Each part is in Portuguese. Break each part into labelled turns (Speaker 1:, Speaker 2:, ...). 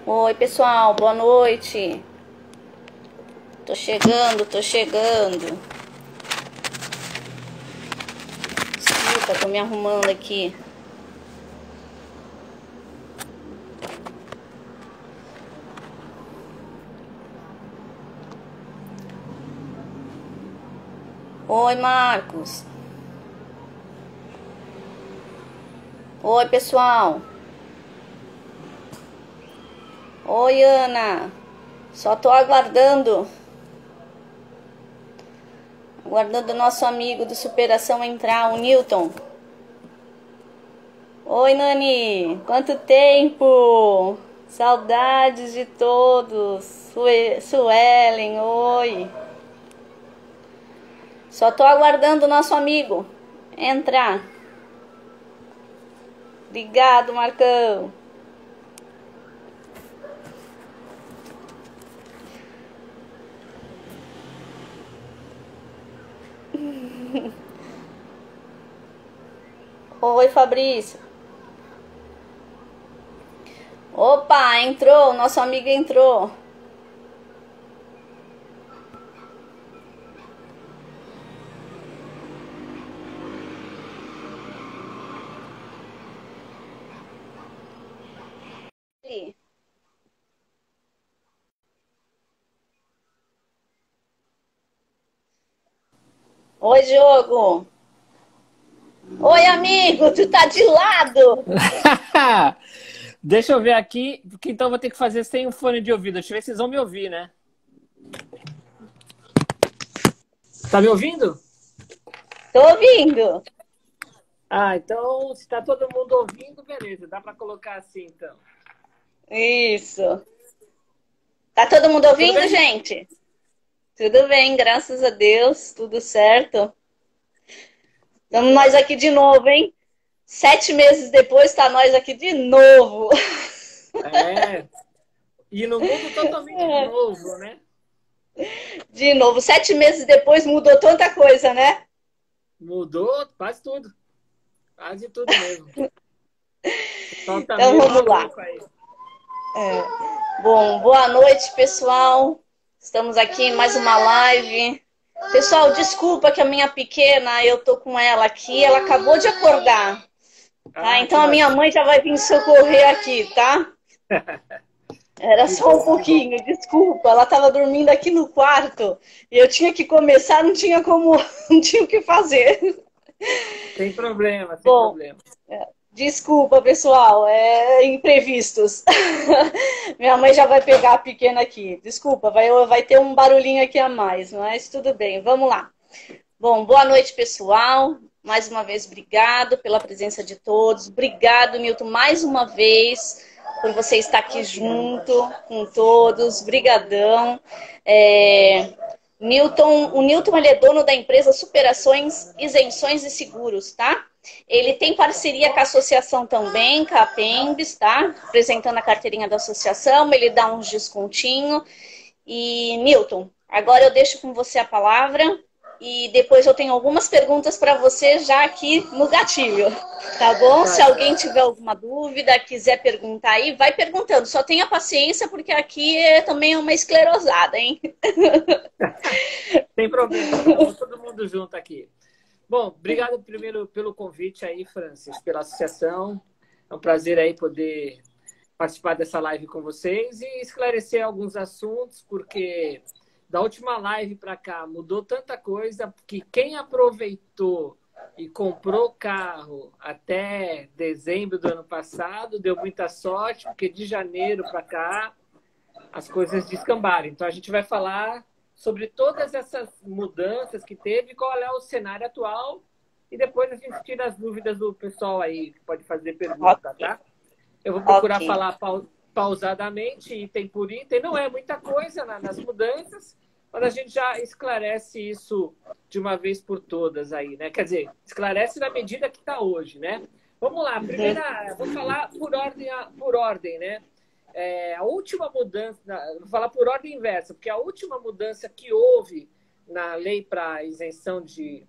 Speaker 1: Oi, pessoal, boa noite. Tô chegando, tô chegando. Desculpa, tô me arrumando aqui. Oi, Marcos. Oi, pessoal. Oi, Ana. Só tô aguardando o nosso amigo do Superação entrar, o Newton. Oi, Nani. Quanto tempo? Saudades de todos. Suelen, oi. Só tô aguardando o nosso amigo entrar. Obrigado, Marcão. Oi, Fabrício. Opa, entrou, nosso amigo entrou. Oi, Diogo. Oi, amigo, tu tá de lado.
Speaker 2: Deixa eu ver aqui, porque então eu vou ter que fazer sem um fone de ouvido. Deixa eu ver se vocês vão me ouvir, né? Tá me ouvindo?
Speaker 1: Tô ouvindo.
Speaker 2: Ah, então se tá todo mundo ouvindo, beleza. Dá para colocar assim, então.
Speaker 1: Isso. Tá todo mundo
Speaker 2: Tudo
Speaker 1: ouvindo,
Speaker 2: bem?
Speaker 1: gente? Tudo bem, graças a Deus, tudo certo. Estamos nós aqui de novo, hein? 7 meses depois, tá nós aqui de novo.
Speaker 2: É. E no mundo totalmente novo, né?
Speaker 1: De novo. 7 meses depois mudou tanta coisa, né?
Speaker 2: Mudou quase tudo. Quase tudo mesmo. O pessoal tá
Speaker 1: Então
Speaker 2: meio
Speaker 1: vamos lá.
Speaker 2: maluco aí.
Speaker 1: Bom, boa noite, pessoal. Estamos aqui em mais uma live. Pessoal, desculpa que a minha pequena, eu tô com ela aqui, ela acabou de acordar, tá?
Speaker 2: Ah, que
Speaker 1: Então a minha
Speaker 2: bacana.
Speaker 1: mãe já vai vir socorrer aqui, tá? Era
Speaker 2: Que
Speaker 1: só um
Speaker 2: bom, que bom.
Speaker 1: pouquinho, desculpa. Ela estava dormindo aqui no quarto e eu tinha que começar, não tinha como, não tinha o que fazer.
Speaker 2: Sem problema, sem
Speaker 1: Bom,
Speaker 2: problema.
Speaker 1: desculpa, pessoal, é imprevistos. Minha mãe já vai pegar a pequena aqui. Desculpa, vai ter um barulhinho aqui a mais, mas tudo bem, vamos lá. Bom, boa noite, pessoal. Mais uma vez, obrigado pela presença de todos. Obrigado, Nilton, mais uma vez, por você estar aqui junto com todos. Brigadão. O Nilton ele é dono da empresa Superações, Isenções e Seguros, tá? Ele tem parceria com a associação também, com a Pembs, tá? Apresentando a carteirinha da associação, ele dá uns descontinho. E, Nilton, agora eu deixo com você a palavra e depois eu tenho algumas perguntas para você já aqui no gatilho, tá bom?
Speaker 2: Tá
Speaker 1: Se alguém
Speaker 2: certo.
Speaker 1: tiver alguma dúvida, quiser perguntar aí, vai perguntando. Só tenha paciência porque aqui também é uma esclerosada, hein?
Speaker 2: Sem problema, estamos todo mundo junto aqui. Bom, obrigado primeiro pelo convite aí, Francis, pela associação. É um prazer aí poder participar dessa live com vocês e esclarecer alguns assuntos, porque da última live para cá mudou tanta coisa que quem aproveitou e comprou carro até dezembro do ano passado deu muita sorte, porque de janeiro para cá as coisas descambaram. Então a gente vai falar sobre todas essas mudanças que teve, qual é o cenário atual, e depois a gente tira as dúvidas do pessoal aí, que pode fazer pergunta,
Speaker 1: Ok,
Speaker 2: tá? Eu vou procurar
Speaker 1: ok.
Speaker 2: falar pausadamente, item por item. Não é muita coisa nas mudanças, mas a gente já esclarece isso de uma vez por todas aí, né? Quer dizer, esclarece na medida que está hoje, né? Vamos lá, primeira, vou falar por ordem, né? A última mudança, vou falar por ordem inversa, porque a última mudança que houve na lei para isenção de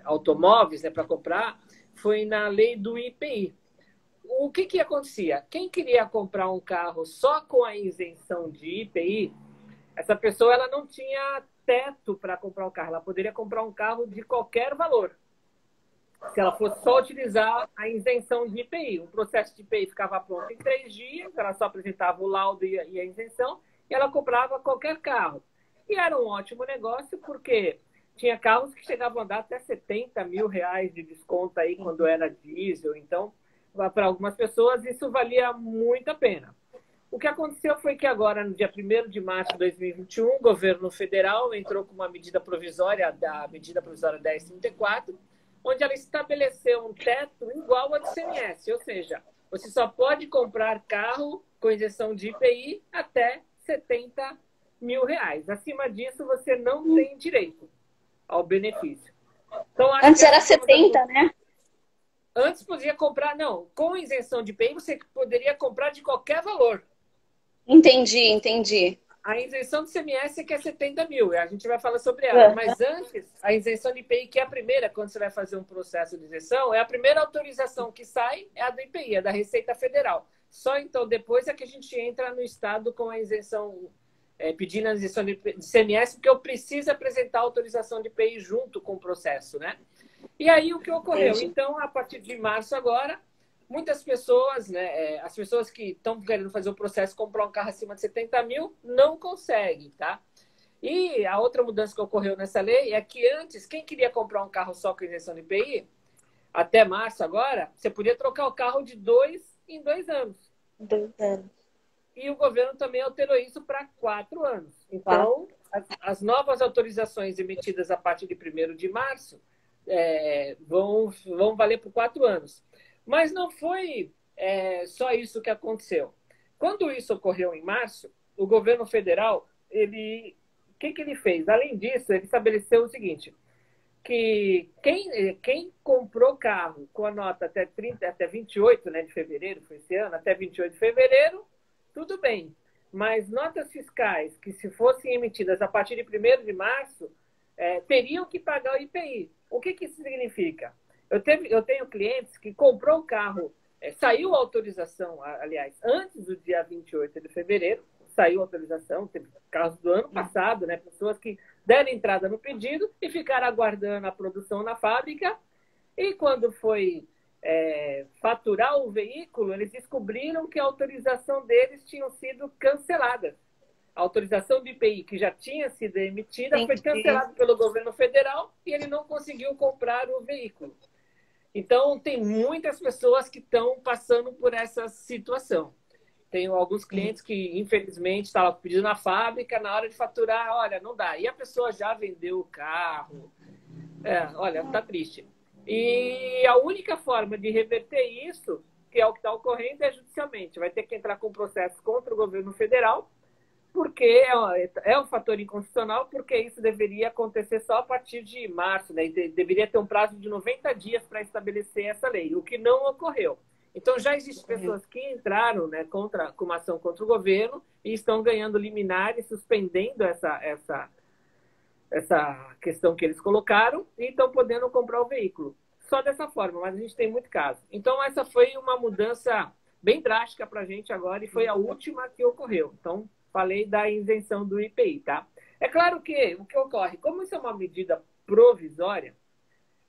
Speaker 2: automóveis, né, para comprar, foi na lei do IPI. o que acontecia? Quem queria comprar um carro só com a isenção de IPI, essa pessoa ela não tinha teto para comprar um carro. Ela poderia comprar um carro de qualquer valor, se ela fosse só utilizar a isenção de IPI. O processo de IPI ficava pronto em 3 dias, ela só apresentava o laudo e a isenção, e ela comprava qualquer carro. E era um ótimo negócio, porque tinha carros que chegavam a dar até 70 mil reais de desconto aí quando era diesel. Então, para algumas pessoas, isso valia muito a pena. O que aconteceu foi que agora, no dia 1º de março de 2021, o governo federal entrou com uma medida provisória, da medida provisória 1034, onde ela estabeleceu um teto igual ao do ICMS, ou seja, você só pode comprar carro com isenção de IPI até 70 mil reais. Acima disso, você não tem direito ao benefício. Então,
Speaker 1: antes era 70, né?
Speaker 2: Antes podia comprar, não, com isenção de IPI você poderia comprar de qualquer valor.
Speaker 1: Entendi.
Speaker 2: A isenção do ICMS é que é 70 mil, a gente vai falar sobre ela. Mas antes, a isenção de IPI, que é a primeira, quando você vai fazer um processo de isenção, é a primeira autorização que sai, é a do IPI, é da Receita Federal. Só então depois é que a gente entra no estado com a isenção, pedindo a isenção de ICMS, porque eu preciso apresentar a autorização de IPI junto com o processo, né? E aí o que ocorreu?
Speaker 1: Entendi.
Speaker 2: Então, a partir de março agora, muitas pessoas, né, as pessoas que estão querendo fazer o processo, comprar um carro acima de 70 mil, não conseguem, tá? E a outra mudança que ocorreu nessa lei é que antes, quem queria comprar um carro só com isenção de IPI, até março agora, você podia trocar o carro de 2 em 2 anos.
Speaker 1: 2 anos.
Speaker 2: E o governo também alterou isso para 4 anos. Então, as novas autorizações emitidas a partir de 1º de março vão valer por 4 anos. Mas não foi só isso que aconteceu. Quando isso ocorreu em março, o governo federal, o que ele fez? Além disso, ele estabeleceu o seguinte, que quem comprou carro com a nota até 28, né, de fevereiro, foi esse ano, até 28 de fevereiro, tudo bem. Mas notas fiscais que, se fossem emitidas a partir de 1º de março, teriam que pagar o IPI. O que isso significa? Eu tenho clientes que comprou o carro, saiu a autorização, aliás, antes do dia 28 de fevereiro, saiu a autorização, teve casos do ano passado, né, pessoas que deram entrada no pedido e ficaram aguardando a produção na fábrica, e quando foi faturar o veículo, eles descobriram que a autorização deles tinha sido cancelada. A autorização do IPI, que já tinha sido emitida, foi cancelada pelo governo federal e ele não conseguiu comprar o veículo. Então, tem muitas pessoas que estão passando por essa situação. Tenho alguns clientes que, infelizmente, estavam pedindo na fábrica, na hora de faturar, olha, não dá. E a pessoa já vendeu o carro. Olha, está triste. E a única forma de reverter isso, que é o que está ocorrendo, é judicialmente. Vai ter que entrar com processo contra o governo federal, porque é um fator inconstitucional, porque isso deveria acontecer só a partir de março, né? Deveria ter um prazo de 90 dias para estabelecer essa lei, o que não ocorreu. Então, já existem pessoas que entraram, né, com uma ação contra o governo e estão ganhando liminares, suspendendo essa questão que eles colocaram e estão podendo comprar o veículo. Só dessa forma, mas a gente tem muito caso. Então, essa foi uma mudança bem drástica para a gente agora e foi a última que ocorreu. Então, falei da isenção do IPI, tá? É claro que o que ocorre, como isso é uma medida provisória,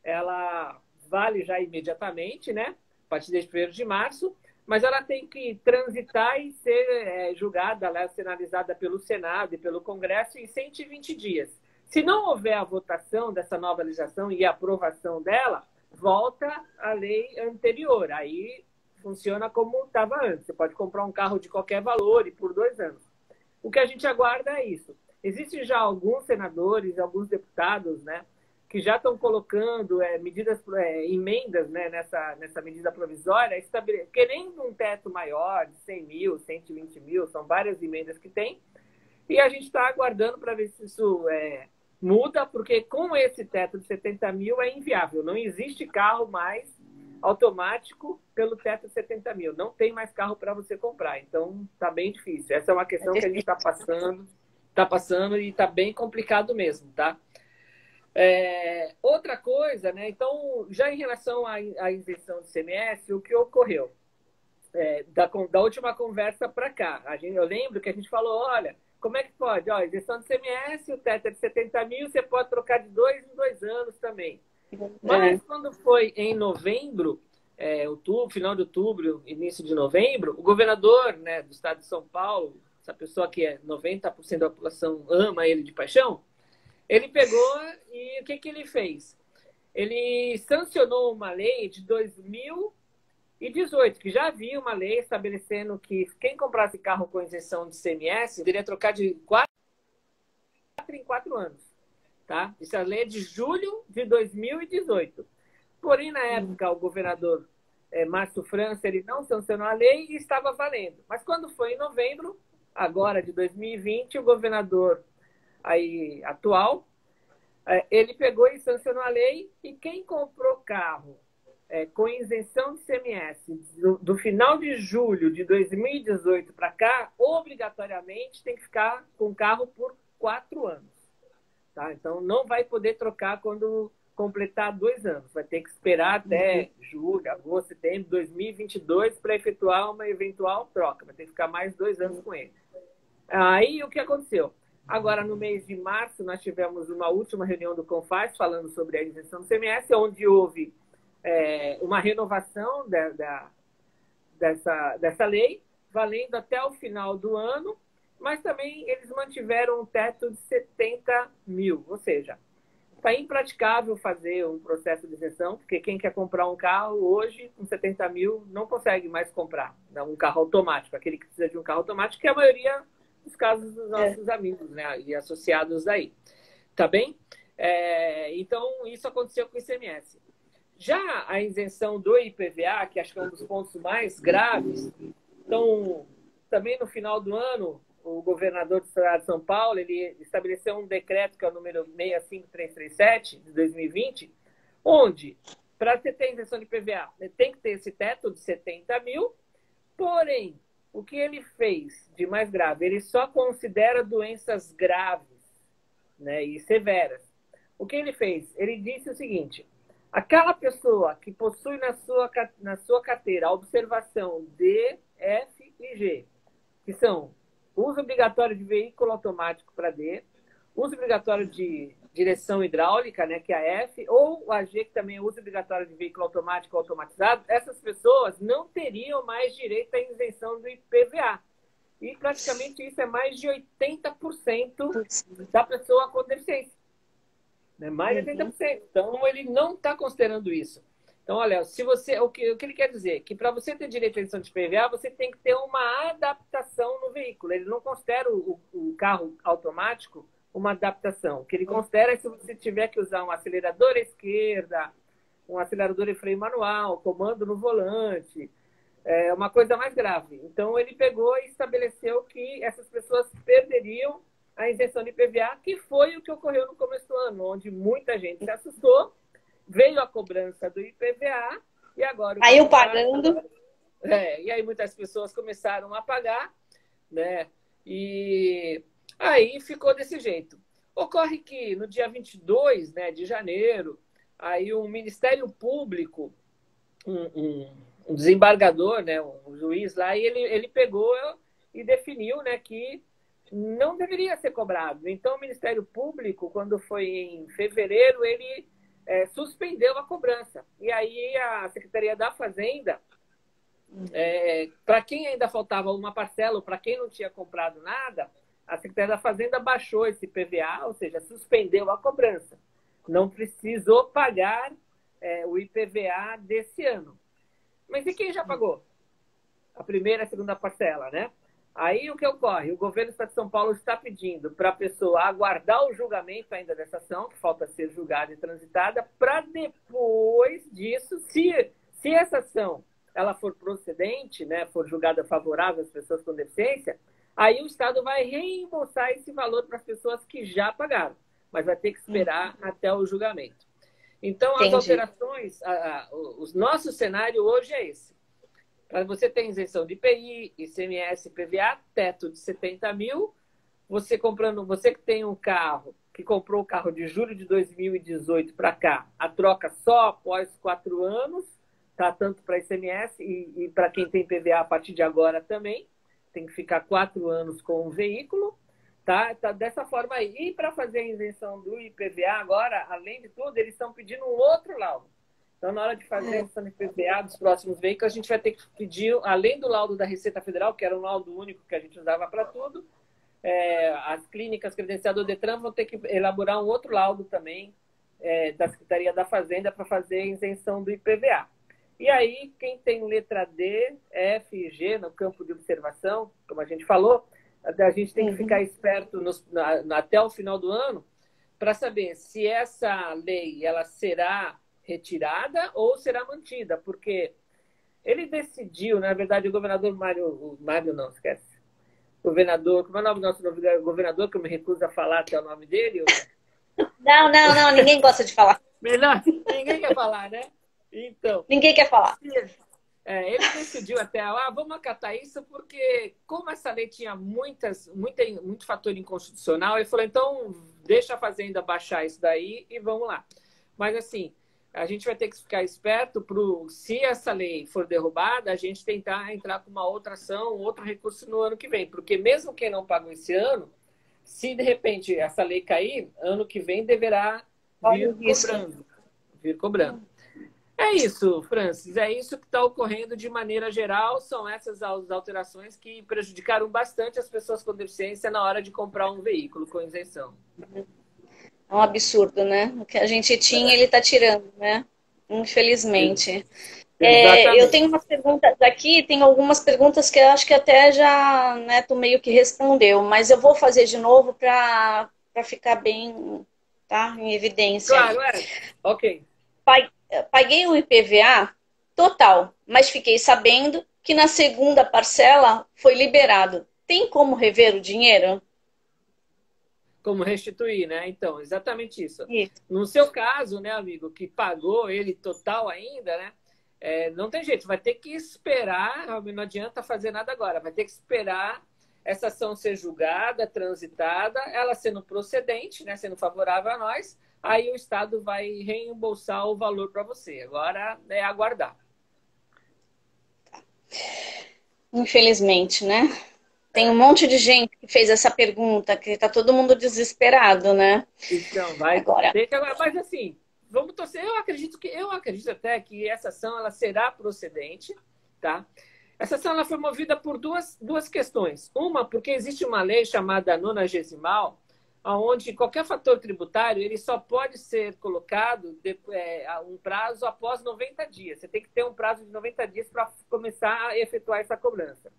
Speaker 2: ela vale já imediatamente, né? A partir de 1º de março, mas ela tem que transitar e ser julgada, ela ser analisada pelo Senado e pelo Congresso em 120 dias. Se não houver a votação dessa nova legislação e a aprovação dela, volta à lei anterior. Aí funciona como estava antes. Você pode comprar um carro de qualquer valor e por 2 anos. O que a gente aguarda é isso. Existem já alguns senadores, alguns deputados, né, que já estão colocando emendas, né, nessa medida provisória, querendo um teto maior de 100 mil, 120 mil, são várias emendas que tem, e a gente está aguardando para ver se isso muda, porque com esse teto de 70 mil é inviável, não existe carro mais automático pelo teto de 70 mil, não tem mais carro para você comprar, então está bem difícil. Essa é uma questão que a gente está passando e está bem complicado mesmo, tá? Outra coisa, né? Então, já em relação à isenção do ICMS, o que ocorreu? da última conversa para cá. Eu lembro que a gente falou, olha, como é que pode? Ó, isenção de CMS, o teto é de 70 mil, você pode trocar de 2 em 2 anos também. Mas quando foi em novembro, final de outubro, início de novembro, o governador, né, do estado de São Paulo, essa pessoa que 90% da população ama ele de paixão, ele pegou e o que ele fez? Ele sancionou uma lei de 2018, que já havia uma lei estabelecendo que quem comprasse carro com isenção de CMS deveria trocar de 4 em 4 anos. Tá? Isso é a lei de julho de 2018. Porém, na época, o governador Márcio França ele não sancionou a lei e estava valendo. Mas quando foi em novembro, agora de 2020, o governador atual, ele pegou e sancionou a lei e quem comprou carro com isenção de CMS do final de julho de 2018 para cá, obrigatoriamente tem que ficar com o carro por 4 anos. Tá? Então, não vai poder trocar quando completar 2 anos. Vai ter que esperar até julho, agosto, setembro de 2022 para efetuar uma eventual troca. Vai ter que ficar mais 2 anos com ele. Aí, o que aconteceu? Agora, no mês de março, nós tivemos uma última reunião do CONFAS falando sobre a isenção do CMS, onde houve uma renovação dessa lei, valendo até o final do ano, mas também eles mantiveram um teto de 70 mil, ou seja, está impraticável fazer um processo de isenção, porque quem quer comprar um carro hoje, com 70 mil, não consegue mais comprar um carro automático, aquele que precisa de um carro automático, que é a maioria dos casos dos nossos amigos, né, e associados aí. Tá bem? Então, isso aconteceu com o ICMS. Já a isenção do IPVA, que acho que é um dos pontos mais graves, então, também no final do ano, o governador do estado de São Paulo, ele estabeleceu um decreto, que é o número 65337, de 2020, onde, para você ter isenção de IPVA, tem que ter esse teto de 70 mil, porém, o que ele fez de mais grave? Ele só considera doenças graves, né, e severas. O que ele fez? Ele disse o seguinte: aquela pessoa que possui na sua carteira a observação D, F e G, que são uso obrigatório de veículo automático para D, uso obrigatório de direção hidráulica, né, que é a F, ou o AG, que também é uso obrigatório de veículo automático automatizado, essas pessoas não teriam mais direito à isenção do IPVA. E praticamente isso é mais de 80% da pessoa com deficiência. Né? Mais de 80%. Então, ele não está considerando isso. Então, olha, o que ele quer dizer? Que para você ter direito à isenção de IPVA, você tem que ter uma adaptação no veículo. Ele não considera o carro automático uma adaptação. O que ele considera é se você tiver que usar um acelerador à esquerda, um acelerador e freio manual, comando no volante, uma coisa mais grave. Então, ele pegou e estabeleceu que essas pessoas perderiam a isenção de IPVA, que foi o que ocorreu no começo do ano, onde muita gente se assustou, veio a cobrança do IPVA e agora...
Speaker 1: Aí eu pagando.
Speaker 2: E aí muitas pessoas começaram a pagar, né? E aí ficou desse jeito. Ocorre que no dia 22, né, de janeiro, aí o Ministério Público, um desembargador, né, um juiz lá, e ele pegou e definiu, né, que não deveria ser cobrado. Então, o Ministério Público, quando foi em fevereiro, ele suspendeu a cobrança. E aí a Secretaria da Fazenda, para quem ainda faltava uma parcela, ou para quem não tinha comprado nada, a Secretaria da Fazenda baixou esse PVA, ou seja, suspendeu a cobrança. Não precisou pagar o IPVA desse ano. Mas e quem já pagou? A primeira e a segunda parcela, né? Aí o que ocorre? O governo do Estado de São Paulo está pedindo para a pessoa aguardar o julgamento ainda dessa ação, que falta ser julgada e transitada, para depois disso, se essa ação ela for procedente, né, for julgada favorável às pessoas com deficiência, aí o Estado vai reembolsar esse valor para as pessoas que já pagaram, mas vai ter que esperar até o julgamento. Então, as alterações, o nosso cenário hoje é esse. Para você ter isenção de IPI, ICMS, IPVA, teto de 70 mil, você que tem um carro, que comprou o carro de julho de 2018 para cá, a troca só após 4 anos, tá? Tanto para ICMS e para quem tem PVA a partir de agora também. Tem que ficar 4 anos com o veículo. Tá? Tá dessa forma aí. E para fazer a isenção do IPVA agora, além de tudo, eles estão pedindo um outro laudo. Então, na hora de fazer a isenção do IPVA dos próximos veículos, a gente vai ter que pedir, além do laudo da Receita Federal, que era um laudo único que a gente usava para tudo, as clínicas credenciadas do Detran vão ter que elaborar um outro laudo também da Secretaria da Fazenda para fazer a isenção do IPVA. E aí, quem tem letra D, F e G no campo de observação, como a gente falou, a gente tem que ficar esperto até o final do ano para saber se essa lei ela será retirada ou será mantida, porque ele decidiu, na verdade, o governador Mário não, esquece. Governador, como é o nome do nosso governador, que eu me recuso a falar até o nome dele?
Speaker 1: Não, ninguém gosta de falar.
Speaker 2: Melhor, ninguém quer falar, né? Então.
Speaker 1: Ninguém quer falar.
Speaker 2: Ele decidiu até, vamos acatar isso, porque como essa lei tinha muito fator inconstitucional, ele falou, então deixa a Fazenda baixar isso daí e vamos lá. Mas assim, a gente vai ter que ficar esperto se essa lei for derrubada, a gente tentar entrar com uma outra ação, outro recurso no ano que vem. Porque mesmo quem não pagou esse ano, se de repente essa lei cair, ano que vem deverá vir cobrando. É isso, Francis. É isso que está ocorrendo de maneira geral. São essas as alterações que prejudicaram bastante as pessoas com deficiência na hora de comprar um veículo com isenção.
Speaker 1: É um absurdo, né? O que a gente tinha, ele está tirando, né? Infelizmente. Eu tenho umas perguntas aqui, tem algumas perguntas que eu acho que até já, né, tu meio que respondeu, mas eu vou fazer de novo para ficar bem, tá, em evidência.
Speaker 2: Claro, ok.
Speaker 1: Paguei o IPVA total, mas fiquei sabendo que na segunda parcela foi liberado. Tem como rever o dinheiro?
Speaker 2: Como restituir, né? Então, exatamente isso. No seu caso, né, amigo, que pagou ele total ainda, né? Não tem jeito, vai ter que esperar, não adianta fazer nada agora, vai ter que esperar essa ação ser julgada, transitada, ela sendo procedente, né, sendo favorável a nós, aí o Estado vai reembolsar o valor para você. Agora é aguardar.
Speaker 1: Infelizmente, né? Tem um monte de gente que fez essa pergunta, que está todo mundo desesperado, né?
Speaker 2: Então, vai.
Speaker 1: Agora.
Speaker 2: Mas assim, vamos torcer. Eu acredito até que essa ação ela será procedente, tá? Essa ação ela foi movida por duas questões. Uma, porque existe uma lei chamada 90ª, onde qualquer fator tributário ele só pode ser colocado a um prazo após 90 dias. Você tem que ter um prazo de 90 dias para começar a efetuar essa cobrança.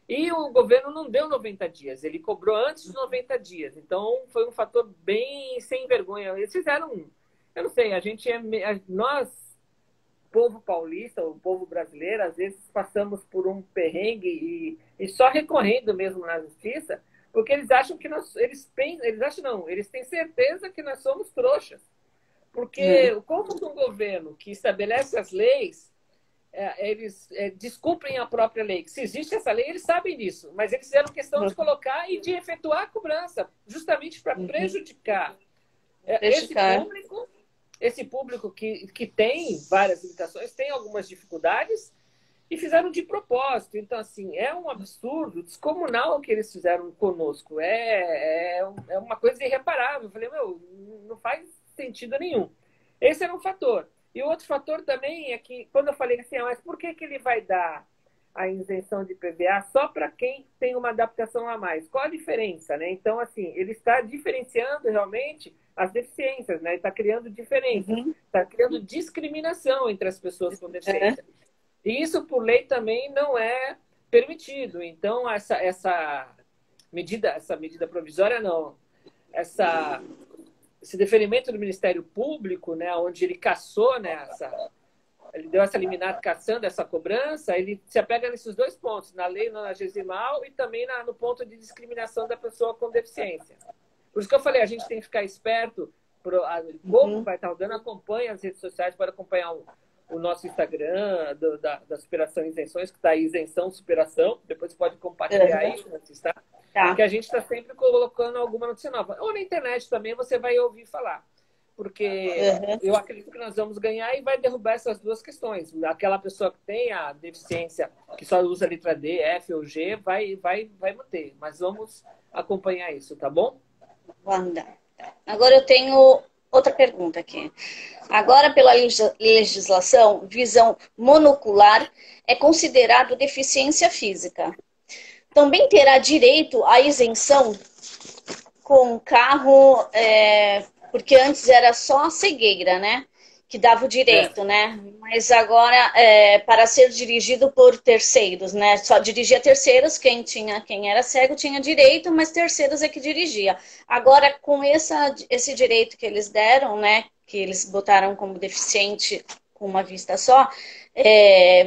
Speaker 2: E o governo não deu 90 dias, ele cobrou antes de 90 dias. Então, foi um fator bem sem vergonha. Eles fizeram, eu não sei, nós, povo paulista, o povo brasileiro, às vezes passamos por um perrengue e só recorrendo mesmo na justiça, porque eles acham que eles têm certeza que nós somos trouxas. Porque como um governo que estabelece as leis, eles descumprem a própria lei. Se existe essa lei, eles sabem disso, mas eles fizeram questão de colocar e de efetuar a cobrança, justamente para prejudicar esse público que tem várias limitações, tem algumas dificuldades, e fizeram de propósito. Então, assim, é um absurdo descomunal o que eles fizeram conosco. É uma coisa irreparável. Eu falei, não faz sentido nenhum. Esse era um fator. E o outro fator também é que, quando eu falei assim, mas por que ele vai dar a isenção de IPVA só para quem tem uma adaptação a mais? Qual a diferença, né? Então, assim, ele está diferenciando realmente as deficiências, né? Ele está criando diferença, está criando discriminação entre as pessoas com deficiência. E isso, por lei, também não é permitido. Então, essa medida provisória, não. Esse deferimento do Ministério Público, né, onde ele cassou, né, ele deu essa liminar cassando essa cobrança, ele se apega nesses dois pontos, na lei 90ª e também no ponto de discriminação da pessoa com deficiência. Por isso que eu falei, a gente tem que ficar esperto, como vai estar rodando, acompanha as redes sociais para acompanhar o nosso Instagram da Superação e Isenções, que está aí, Isenção Superação, depois você pode compartilhar aí, tá? Que a gente está sempre colocando alguma notícia nova. Ou na internet também você vai ouvir falar. porque
Speaker 1: Uhum.
Speaker 2: eu acredito que nós vamos ganhar e vai derrubar essas duas questões. Aquela pessoa que tem a deficiência, que só usa a letra D, F ou G, vai manter. Mas vamos acompanhar isso, tá bom?
Speaker 1: Wanda. Agora eu tenho outra pergunta aqui. Agora, pela legislação, visão monocular é considerado deficiência física. Também terá direito à isenção com carro, porque antes era só cegueira, né? Que dava o direito, né? Mas agora, para ser dirigido por terceiros, né? Só dirigia terceiros, quem era cego tinha direito, mas terceiros é que dirigia. Agora, com esse direito que eles deram, né? Que eles botaram como deficiente com uma vista só,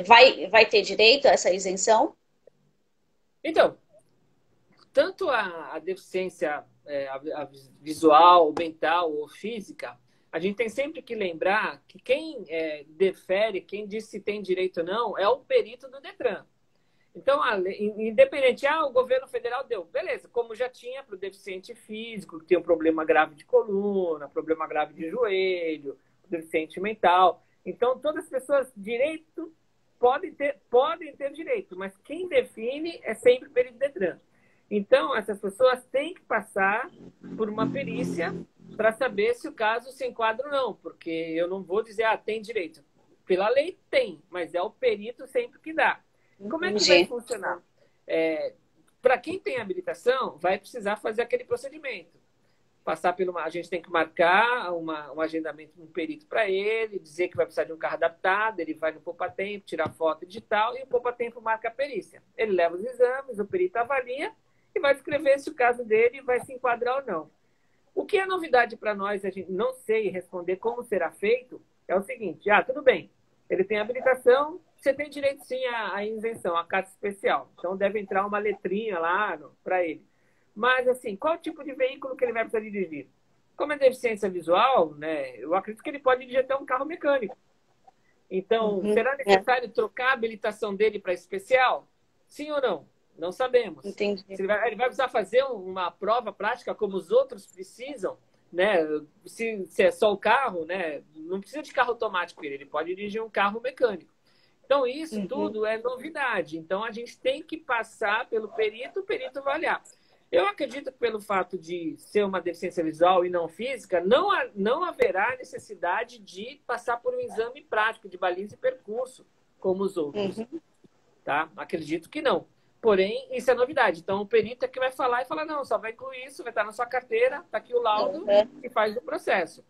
Speaker 1: vai ter direito a essa isenção?
Speaker 2: Então, tanto a deficiência a visual, mental ou física, a gente tem sempre que lembrar que quem defere, quem diz se tem direito ou não, é o perito do Detran. Então, independente, o governo federal deu, beleza, como já tinha para o deficiente físico, que tem um problema grave de coluna, problema grave de joelho, deficiente mental. Então, todas as pessoas, direito, podem ter direito, mas quem define é sempre o perito do Detran. Então, essas pessoas têm que passar por uma perícia para saber se o caso se enquadra ou não, porque eu não vou dizer, tem direito. Pela lei tem, mas é o perito sempre que dá. Como é que vai funcionar? Para quem tem habilitação, vai precisar fazer aquele procedimento. A gente tem que marcar um agendamento de um perito para ele, dizer que vai precisar de um carro adaptado, ele vai no poupa-tempo, tirar foto digital e o poupa-tempo marca a perícia. Ele leva os exames, o perito avalia e vai escrever se o caso dele vai se enquadrar ou não. O que é novidade para nós, a gente não sei responder como será feito, é o seguinte, tudo bem, ele tem habilitação, você tem direito sim à isenção, à carta especial. Então deve entrar uma letrinha lá para ele. Mas, assim, qual tipo de veículo que ele vai precisar dirigir? Como é deficiência visual, né, eu acredito que ele pode dirigir até um carro mecânico. Então, será necessário trocar a habilitação dele para especial? Sim ou não? Não sabemos.
Speaker 1: Entendi.
Speaker 2: Ele vai precisar fazer uma prova prática como os outros precisam, né? Se é só o carro, né? Não precisa de carro automático, ele pode dirigir um carro mecânico. Então, isso tudo é novidade. Então, a gente tem que passar pelo perito, o perito avaliar. Eu acredito que pelo fato de ser uma deficiência visual e não física, não haverá necessidade de passar por um exame prático de baliza e percurso, como os outros. Tá? Acredito que não. Porém, isso é novidade. Então, o perito é que vai falar e falar, não, só vai incluir isso, vai estar na sua carteira, está aqui o laudo e faz o processo.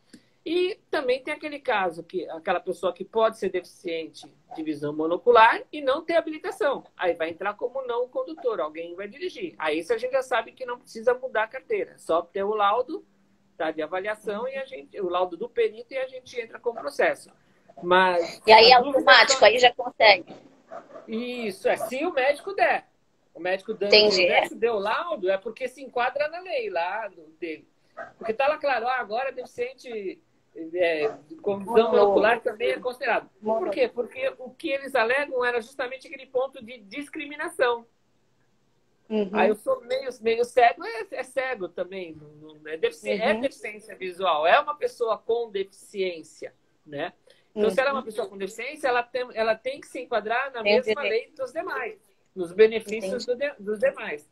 Speaker 2: E também tem aquele caso, aquela pessoa que pode ser deficiente de visão monocular e não ter habilitação. Aí vai entrar como não condutor, alguém vai dirigir. Aí isso a gente já sabe que não precisa mudar a carteira, só ter o laudo de avaliação e o laudo do perito e a gente entra com o processo. Mas,
Speaker 1: e aí é automático, aí já consegue.
Speaker 2: Isso, se o médico der. O médico deu o laudo, é porque se enquadra na lei lá dele. Porque está lá claro, agora deficiente com visão monocular também é considerado. Por quê? Porque o que eles alegam era justamente aquele ponto de discriminação. Aí eu sou meio cego, é cego também. É deficiência visual, é uma pessoa com deficiência, né? Então, se ela é uma pessoa com deficiência, ela tem que se enquadrar na mesma lei dos demais, nos benefícios dos demais.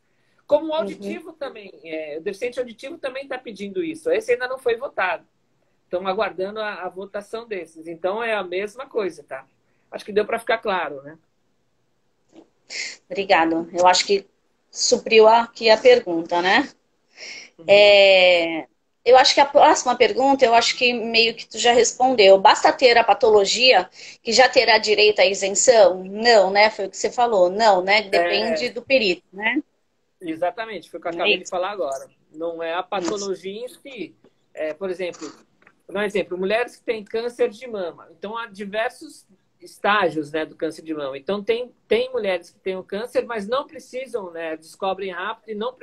Speaker 2: Como o auditivo também, o deficiente auditivo também está pedindo isso. Esse ainda não foi votado. Estão aguardando a votação desses. Então, é a mesma coisa, tá? Acho que deu para ficar claro, né?
Speaker 1: Obrigado. Eu acho que supriu aqui a pergunta, né? Eu acho que a próxima pergunta, eu acho que meio que tu já respondeu. Basta ter a patologia que já terá direito à isenção? Não, né? Foi o que você falou. Não, né? Depende do perito, né?
Speaker 2: Exatamente, foi o que eu acabei de falar agora. Não é a patologia em si. Por exemplo, um exemplo, mulheres que têm câncer de mama. Então, há diversos estágios, né, do câncer de mama. Então, tem mulheres que têm o câncer, mas não precisam, né, descobrem rápido e não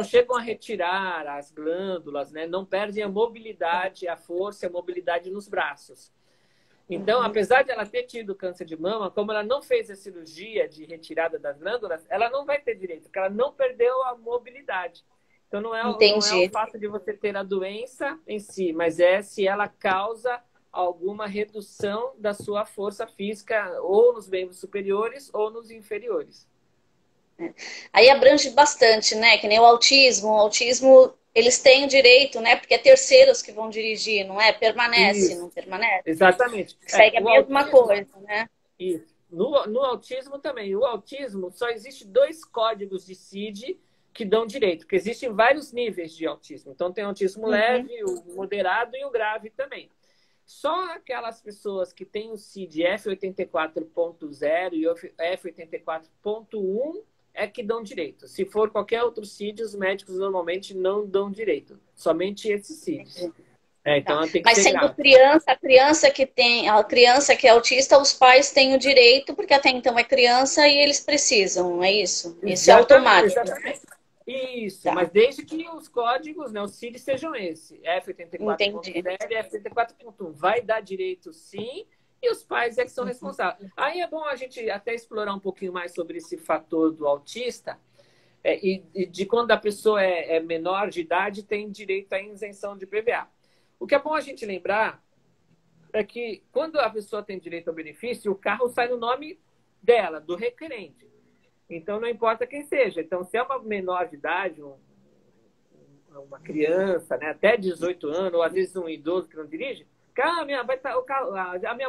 Speaker 2: chegam a retirar as glândulas, né, não perdem a mobilidade, a força, a mobilidade nos braços. Então, apesar de ela ter tido câncer de mama, como ela não fez a cirurgia de retirada das glândulas, ela não vai ter direito, porque ela não perdeu a mobilidade. Então não é o
Speaker 1: Entendi.
Speaker 2: fato de você ter a doença em si, mas é se ela causa alguma redução da sua força física ou nos membros superiores ou nos inferiores.
Speaker 1: Aí abrange bastante, né? Que nem o autismo. O autismo, eles têm o direito, né? Porque é terceiros que vão dirigir, não é? Permanece,
Speaker 2: Isso,
Speaker 1: não permanece?
Speaker 2: exatamente.
Speaker 1: Segue a
Speaker 2: O
Speaker 1: mesma
Speaker 2: autismo,
Speaker 1: coisa, né?
Speaker 2: isso. No autismo também. O autismo só existe 2 códigos de CID que dão direito, porque existem vários níveis de autismo. Então tem autismo
Speaker 1: Uhum.
Speaker 2: leve, o moderado e o grave também. Só aquelas pessoas que têm o CID F84.0 e F84.1 é que dão direito. Se for qualquer outro CID, os médicos normalmente não dão direito. Somente esses CIDs. Então
Speaker 1: Tá.
Speaker 2: ela tem que
Speaker 1: Mas
Speaker 2: ser
Speaker 1: sendo
Speaker 2: grave.
Speaker 1: criança, a criança que é autista, os pais têm o direito, porque até então é criança e eles precisam, não é isso? Isso é
Speaker 2: Exatamente,
Speaker 1: automático.
Speaker 2: exatamente. Isso,
Speaker 1: Tá,
Speaker 2: mas desde que os códigos, né, os CIDs sejam esse,
Speaker 1: entendi.
Speaker 2: F84.0 e F84.1. Vai dar direito sim, e os pais é que são responsáveis. Aí é bom a gente até explorar um pouquinho mais sobre esse fator do autista, e de quando a pessoa é menor de idade, tem direito à isenção de PVA. O que é bom a gente lembrar é que quando a pessoa tem direito ao benefício, o carro sai no nome dela, do requerente. Então, não importa quem seja. Então, se é uma menor de idade, uma criança, né, até 18 anos, ou às vezes um idoso que não dirige, cara, a minha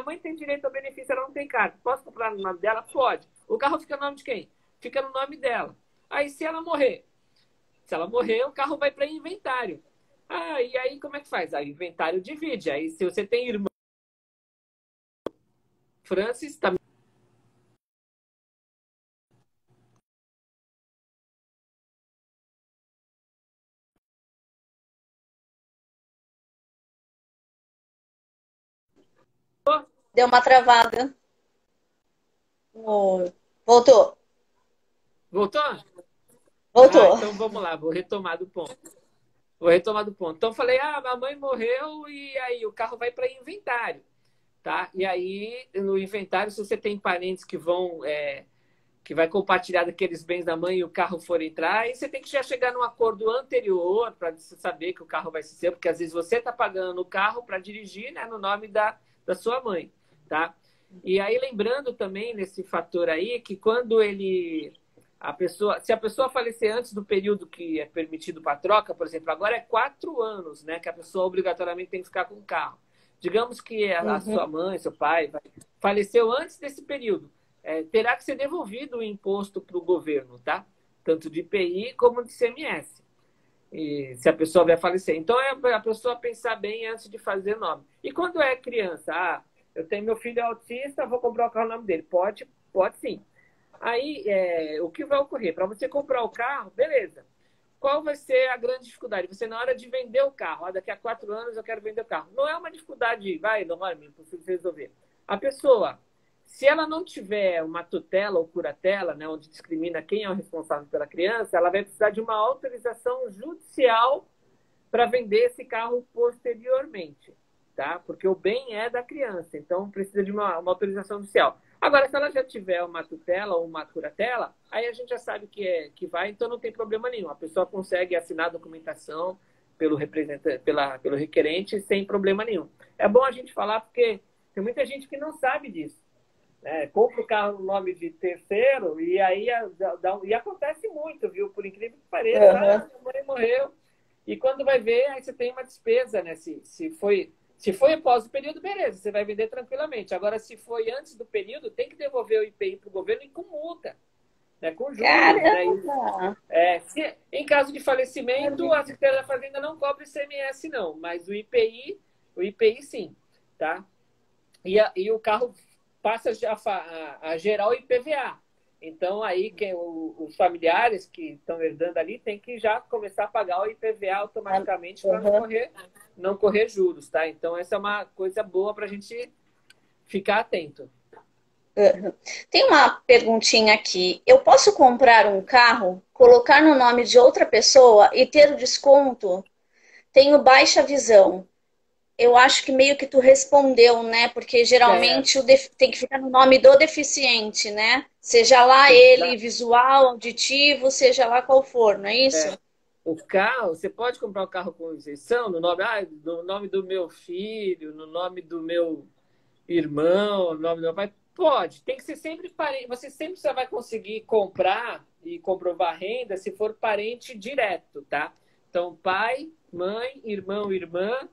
Speaker 2: mãe tem direito ao benefício, ela não tem carro. Posso comprar no nome dela? Pode. O carro fica no nome de quem? Fica no nome dela. Aí, se ela morrer, o carro vai para inventário. E aí como é que faz? Aí, inventário divide. Aí, se você tem irmão, Francis, tá.
Speaker 1: Deu uma travada. Oh, voltou.
Speaker 2: Voltou?
Speaker 1: Voltou.
Speaker 2: Então vamos lá, vou retomar do ponto. Vou retomar do ponto. Então, falei, a mãe morreu e aí o carro vai para inventário, tá? E aí, no inventário, se você tem parentes que que vai compartilhar daqueles bens da mãe e o carro for entrar, aí você tem que já chegar num acordo anterior para saber que o carro vai ser seu, porque às vezes você está pagando o carro para dirigir, né, no nome da sua mãe, tá? E aí, lembrando também nesse fator aí, que quando se a pessoa falecer antes do período que é permitido para troca, por exemplo, agora é 4 anos, né, que a pessoa obrigatoriamente tem que ficar com o carro. Digamos que a
Speaker 1: Uhum.
Speaker 2: sua mãe, seu pai, faleceu antes desse período, terá que ser devolvido o imposto para o governo, tá? Tanto de IPI como de ICMS. E se a pessoa vai falecer. Então é a pessoa pensar bem antes de fazer o nome. E quando é criança, eu tenho meu filho autista, vou comprar o carro no nome dele. Pode sim. Aí, o que vai ocorrer? Para você comprar o carro, beleza. Qual vai ser a grande dificuldade? Você, na hora de vender o carro, daqui a 4 anos eu quero vender o carro. Não é uma dificuldade, enorme, impossível de resolver. A pessoa, se ela não tiver uma tutela ou curatela, né, onde discrimina quem é o responsável pela criança, ela vai precisar de uma autorização judicial para vender esse carro posteriormente, tá? Porque o bem é da criança, então precisa de uma autorização judicial. Agora, se ela já tiver uma tutela ou uma curatela, aí a gente já sabe que vai, então não tem problema nenhum. A pessoa consegue assinar a documentação pelo representante, pelo requerente sem problema nenhum. É bom a gente falar porque tem muita gente que não sabe disso. Compra o carro no nome de terceiro e aí e acontece muito, viu? Por incrível que pareça,
Speaker 1: Uhum.
Speaker 2: minha mãe morreu. E quando vai ver, aí você tem uma despesa, né? Se foi após o período, beleza, você vai vender tranquilamente. Agora, se foi antes do período, tem que devolver o IPI para o governo e com multa, né? Com juros, né?
Speaker 1: Caramba!
Speaker 2: Em caso de falecimento, a Secretaria da Fazenda não cobre ICMS, não, mas o IPI sim, tá? E o carro passa a gerar o IPVA. Então, aí, os familiares que estão herdando ali têm que já começar a pagar o IPVA automaticamente para
Speaker 1: Uhum.
Speaker 2: não correr juros, tá? Então, essa é uma coisa boa para a gente ficar atento.
Speaker 1: Uhum. Tem uma perguntinha aqui. Eu posso comprar um carro, colocar no nome de outra pessoa e ter o desconto? Tenho baixa visão. Eu acho que meio que tu respondeu, né? Porque geralmente
Speaker 2: Certo.
Speaker 1: tem que ficar no nome do deficiente, né? Seja lá ele
Speaker 2: Exa-
Speaker 1: visual, auditivo, seja lá qual for, não é isso?
Speaker 2: o carro, você pode comprar o carro com isenção no nome do meu filho, no nome do meu irmão, no nome do meu pai. Pode, tem que ser sempre parente. Você sempre só vai conseguir comprar e comprovar a renda se for parente direto, tá? Então, pai, mãe, irmão, irmã,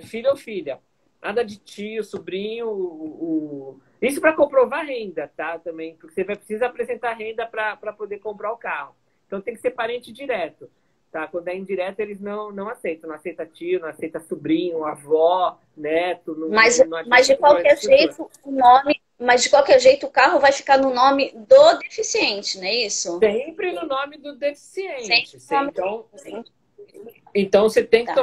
Speaker 2: filho ou filha. Nada de tio, sobrinho. Isso para comprovar a renda, tá? Também, porque você vai precisar apresentar renda para poder comprar o carro. Então, tem que ser parente direto. Tá? Quando é indireto, eles não aceitam. Não aceita tio, não aceita sobrinho, avó, neto.
Speaker 1: Mas de qualquer jeito, mas de qualquer jeito o carro vai ficar no nome do deficiente, não é isso?
Speaker 2: Sempre no nome do deficiente.
Speaker 1: Sempre.
Speaker 2: Então você tem que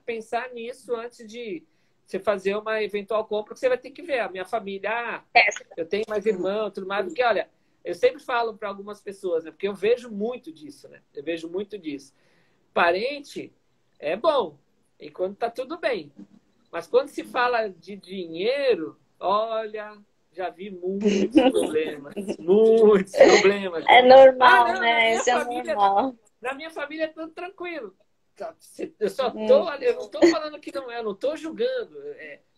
Speaker 2: pensar nisso antes de você fazer uma eventual compra, que você vai ter que ver. A minha família, eu tenho mais irmão, tudo mais, porque olha. Eu sempre falo para algumas pessoas, né? Porque eu vejo muito disso, né? Eu vejo muito disso. Parente é bom, enquanto tá tudo bem. Mas quando se fala de dinheiro, olha, já vi muitos problemas. Muitos problemas.
Speaker 1: É normal, né? Isso é normal.
Speaker 2: Na minha família é tudo tranquilo. Eu não estou falando que não é, eu não estou julgando.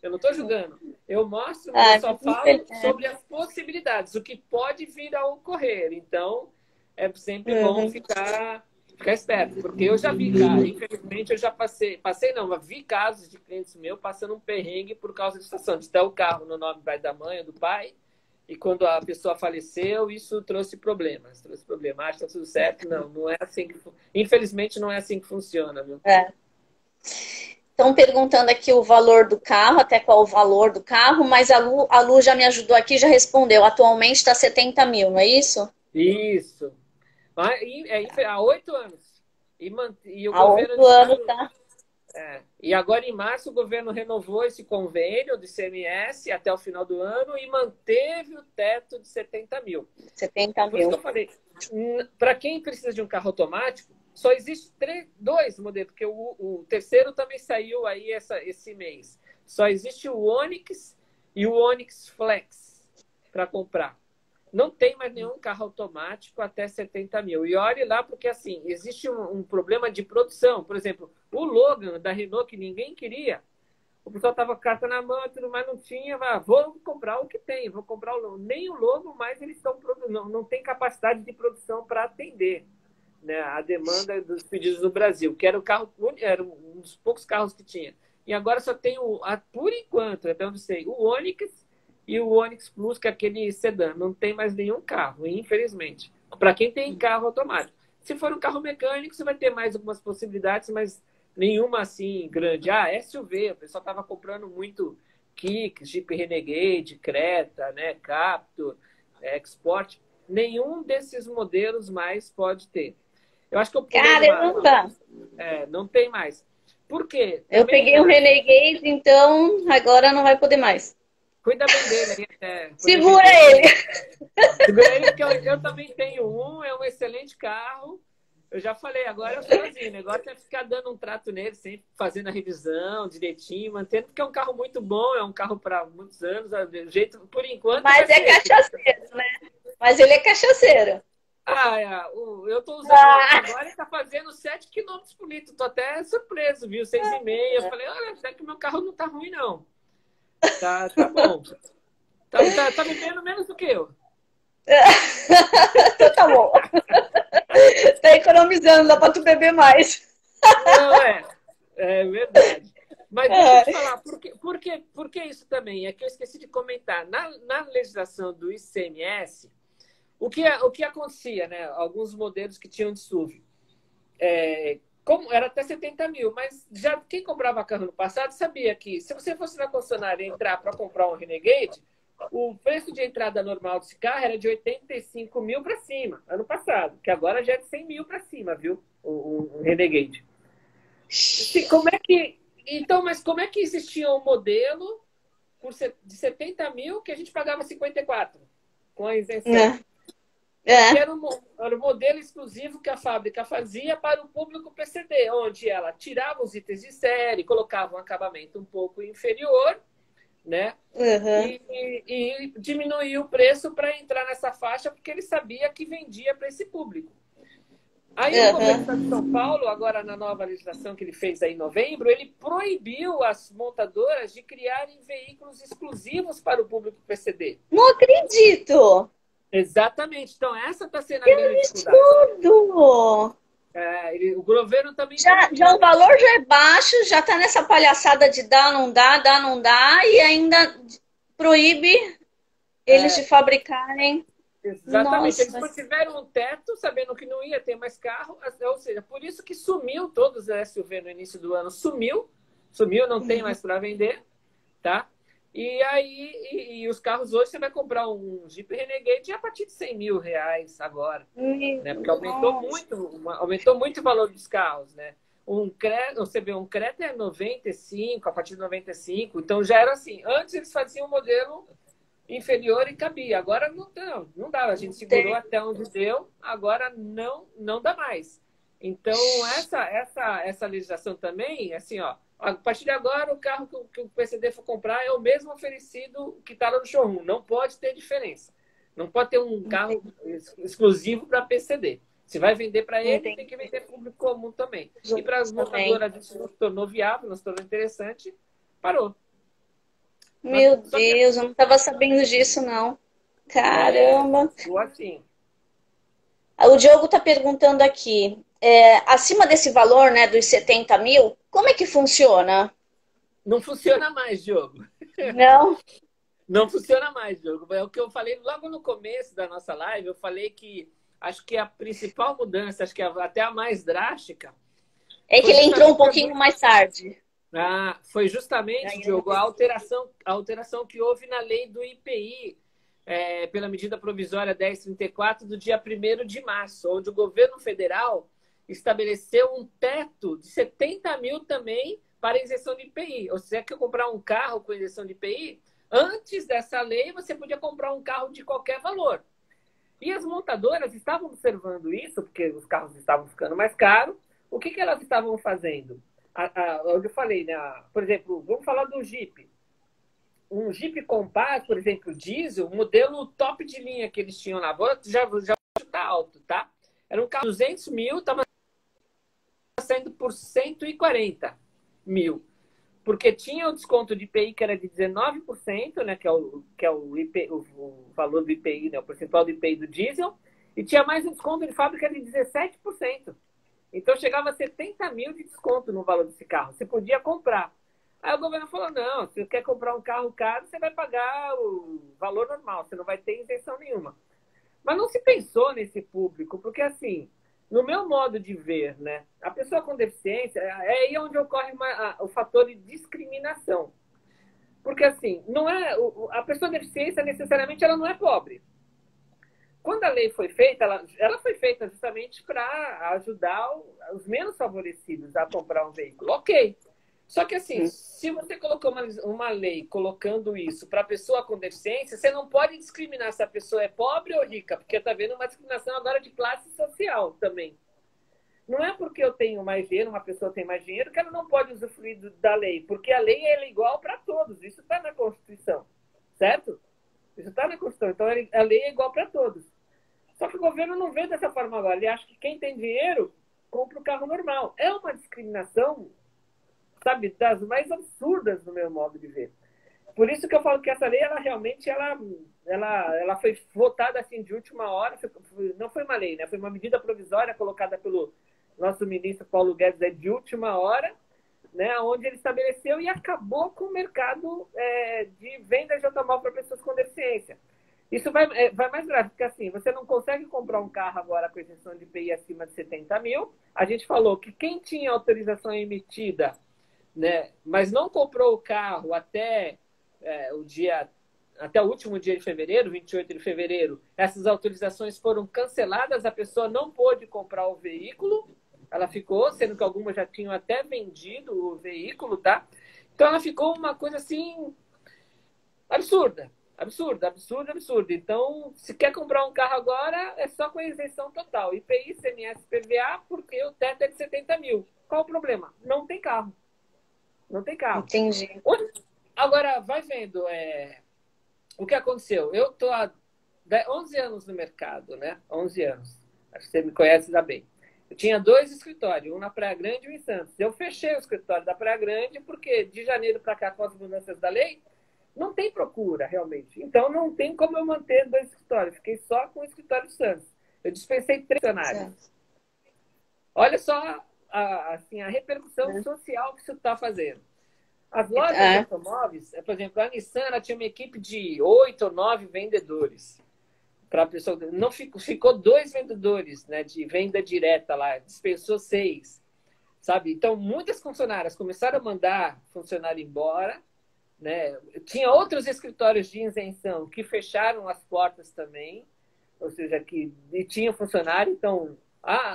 Speaker 2: Eu não estou julgando. Eu mostro, eu só falo sobre as possibilidades, o que pode vir a ocorrer. Então, é sempre bom ficar esperto, porque eu já vi, cara, infelizmente eu já mas vi casos de clientes meus passando um perrengue por causa de situação, de ter o carro no nome da mãe ou do pai, e quando a pessoa faleceu, isso trouxe problemas. Ah, está tudo certo? Não é assim que... Infelizmente, não é assim que funciona, viu?
Speaker 1: Estão perguntando aqui o valor do carro, até qual o valor do carro, mas a Lu já me ajudou aqui, já respondeu. Atualmente está 70 mil, não é isso?
Speaker 2: Isso. Há 8 anos. E o
Speaker 1: há
Speaker 2: governo
Speaker 1: 8 anos, tá?
Speaker 2: E agora, em março, o governo renovou esse convênio do ICMS até o final do ano e manteve o teto de 70 mil.
Speaker 1: 70 mil.
Speaker 2: Por isso que eu falei, para quem precisa de um carro automático, só existe 2 modelos, porque o terceiro também saiu aí esse mês. Só existe o Onix e o Onix Flex para comprar. Não tem mais nenhum carro automático até 70 mil. E olhe lá, porque assim, existe um problema de produção. Por exemplo, o Logan da Renault, que ninguém queria, o pessoal estava com a carta na mão, tudo mais, não tinha, mas vou comprar o que tem, vou comprar o Logan. Nem o Logan mais eles estão produzindo, não tem capacidade de produção para atender, né, a demanda dos pedidos no Brasil, que era era um dos poucos carros que tinha. E agora só tem por enquanto, até onde sei, o Onix e o Onix Plus, que é aquele sedã. Não tem mais nenhum carro, infelizmente. Para quem tem carro automático. Se for um carro mecânico, você vai ter mais algumas possibilidades, mas nenhuma assim grande. SUV, o pessoal estava comprando muito Kicks, Jeep Renegade, Creta, né, Captur, Export. Nenhum desses modelos mais pode ter. Eu acho que eu
Speaker 1: Caramba!
Speaker 2: não tem mais. Por quê?
Speaker 1: Eu peguei um Renegade, então agora não vai poder mais.
Speaker 2: Cuida bem dele.
Speaker 1: Segura ele!
Speaker 2: Segura ele, porque eu também tenho é um excelente carro. Eu já falei, agora eu sou assim, o negócio é ficar dando um trato nele, sempre fazendo a revisão direitinho, mantendo, porque é um carro muito bom, é um carro para muitos anos, do jeito, por enquanto.
Speaker 1: Mas é cachaceiro, né? Mas ele é cachaceiro.
Speaker 2: Eu tô usando agora e tá fazendo 7 km por litro. Tô até surpreso, viu? 6,5. Eu falei, olha, até que meu carro não tá ruim, não. Tá bom. Tá bebendo menos do que eu.
Speaker 1: Então tá bom. Tá economizando, dá pra tu beber mais.
Speaker 2: Não, é verdade. Mas deixa eu te falar, por que isso também? É que eu esqueci de comentar. Na legislação do ICMS, o que acontecia, né? Alguns modelos que tinham de SUV. Como era até 70 mil, mas já quem comprava carro no passado sabia que se você fosse na concessionária entrar para comprar um Renegade, o preço de entrada normal desse carro era de 85 mil para cima, ano passado, que agora já é de 100 mil para cima, viu? O Renegade. Mas como é que existia um modelo de 70 mil que a gente pagava 54 com a isenção? Que era um modelo exclusivo que a fábrica fazia para o público PCD, onde ela tirava os itens de série, colocava um acabamento um pouco inferior, né? E diminuía o preço para entrar nessa faixa, porque ele sabia que vendia para esse público. Aí o governo do Estado de São Paulo, agora na nova legislação que ele fez aí em novembro, ele proibiu as montadoras de criarem veículos exclusivos para o público PCD.
Speaker 1: Não acredito!
Speaker 2: Exatamente. Então, essa está sendo a
Speaker 1: Que
Speaker 2: grande dificuldade.
Speaker 1: absurdo!
Speaker 2: O governo também...
Speaker 1: Já o valor já é baixo, já está nessa palhaçada de dá, não dá, e ainda proíbe eles de fabricarem.
Speaker 2: Exatamente. Eles
Speaker 1: Nossa.
Speaker 2: mantiveram um teto, sabendo que não ia ter mais carro, ou seja, por isso que sumiu todos os SUV no início do ano, sumiu, não tem mais para vender, tá? E aí, os carros hoje, você vai comprar um Jeep Renegade a partir de R$ 100.000 agora, né? Porque aumentou muito o valor dos carros, né? Você vê, um Creta é 95, a partir de 95, então já era assim. Antes eles faziam um modelo inferior e cabia. Agora não dá. A gente segurou até onde deu, agora não dá mais. Então, essa legislação também, assim, ó, a partir de agora, o carro que o PCD for comprar é o mesmo oferecido que está lá no showroom. Não pode ter diferença. Não pode ter um carro exclusivo para PCD. Se vai vender para ele, tem que vender para o público comum também. E para as montadoras, isso não se tornou viável, não se tornou interessante, parou.
Speaker 1: Meu Deus, eu não estava sabendo disso, não. Caramba.
Speaker 2: Assim.
Speaker 1: O Diogo está perguntando aqui, acima desse valor, né, dos 70 mil, como é que funciona?
Speaker 2: Não funciona mais, Diogo.
Speaker 1: Não?
Speaker 2: Não funciona mais, Diogo. É o que eu falei logo no começo da nossa live. Eu falei que acho que a principal mudança, acho que até a mais drástica...
Speaker 1: É que ele entrou um pouquinho mais tarde.
Speaker 2: Foi justamente, Diogo, a alteração que houve na lei do IPI, pela medida provisória 1034 do dia 1º de março, onde o governo federal estabeleceu um teto de 70 mil também para isenção de IPI. Ou seja, que eu comprar um carro com isenção de IPI, antes dessa lei você podia comprar um carro de qualquer valor. E as montadoras estavam observando isso, porque os carros estavam ficando mais caros. O que elas estavam fazendo? Onde eu falei, né? Por exemplo, vamos falar do Jeep. Um Jeep Compass, por exemplo, diesel, modelo top de linha que eles tinham lá, já está alto, tá? Era um carro de 200 mil, estava saindo por 140 mil. Porque tinha o desconto de IPI, que era de 19%, né? Que é o valor do IPI, né? O percentual do IPI do diesel. E tinha mais um desconto de fábrica de 17%. Então, chegava a 70 mil de desconto no valor desse carro. Você podia comprar. Aí o governo falou, não, se você quer comprar um carro caro, você vai pagar o valor normal, você não vai ter isenção nenhuma. Mas não se pensou nesse público, porque assim, no meu modo de ver, né, a pessoa com deficiência, é aí onde ocorre o fator de discriminação. Porque assim, não é, a pessoa com deficiência, necessariamente, ela não é pobre. Quando a lei foi feita, ela foi feita justamente para ajudar os menos favorecidos a comprar um veículo. Ok. Só que assim, se você colocou uma lei colocando isso para a pessoa com deficiência, você não pode discriminar se a pessoa é pobre ou rica, porque está vendo uma discriminação agora de classe social também. Não é porque eu tenho mais dinheiro, uma pessoa tem mais dinheiro, que ela não pode usufruir da lei, porque a lei é igual para todos. Isso está na Constituição, certo? Isso está na Constituição. Então a lei é igual para todos. Só que o governo não vê dessa forma agora. Ele acha que quem tem dinheiro compra o carro normal. É uma discriminação, sabe, das mais absurdas no meu modo de ver. Por isso que eu falo que essa lei, ela realmente ela foi votada assim de última hora. Não foi uma lei, né? Foi uma medida provisória colocada pelo nosso ministro Paulo Guedes de última hora, né? Onde ele estabeleceu e acabou com o mercado de venda de automóvel para pessoas com deficiência. Isso vai mais grave, porque assim, você não consegue comprar um carro agora com isenção de IPI acima de 70 mil. A gente falou que quem tinha autorização emitida, né, mas não comprou o carro até o último dia de fevereiro, 28 de fevereiro, essas autorizações foram canceladas, a pessoa não pôde comprar o veículo, ela ficou, sendo que algumas já tinham até vendido o veículo, tá? Então ela ficou uma coisa assim absurda. Absurdo. Então, se quer comprar um carro agora, é só com isenção total. IPI, CMS, PVA, porque o teto é de 70 mil. Qual o problema? Não tem carro. Não tem carro.
Speaker 1: Entendi.
Speaker 2: Agora, vai vendo o que aconteceu. Eu estou há 11 anos no mercado, né? 11 anos. Acho que você me conhece ainda bem. Eu tinha 2 escritórios, um na Praia Grande e um em Santos. Eu fechei o escritório da Praia Grande porque de janeiro para cá, com as mudanças da lei, não tem procura, realmente. Então, não tem como eu manter 2 escritórios. Fiquei só com o escritório Santos. Eu dispensei 3 funcionários. Olha só assim, a repercussão social que isso está fazendo. As lojas de automóveis, por exemplo, a Nissan ela tinha uma equipe de 8 ou 9 vendedores. Para a pessoa, não ficou 2 vendedores, né, de venda direta lá, dispensou 6, sabe? Então, muitas funcionárias começaram a mandar funcionário embora, né? Tinha outros escritórios de isenção que fecharam as portas também, ou seja, que tinham funcionário, então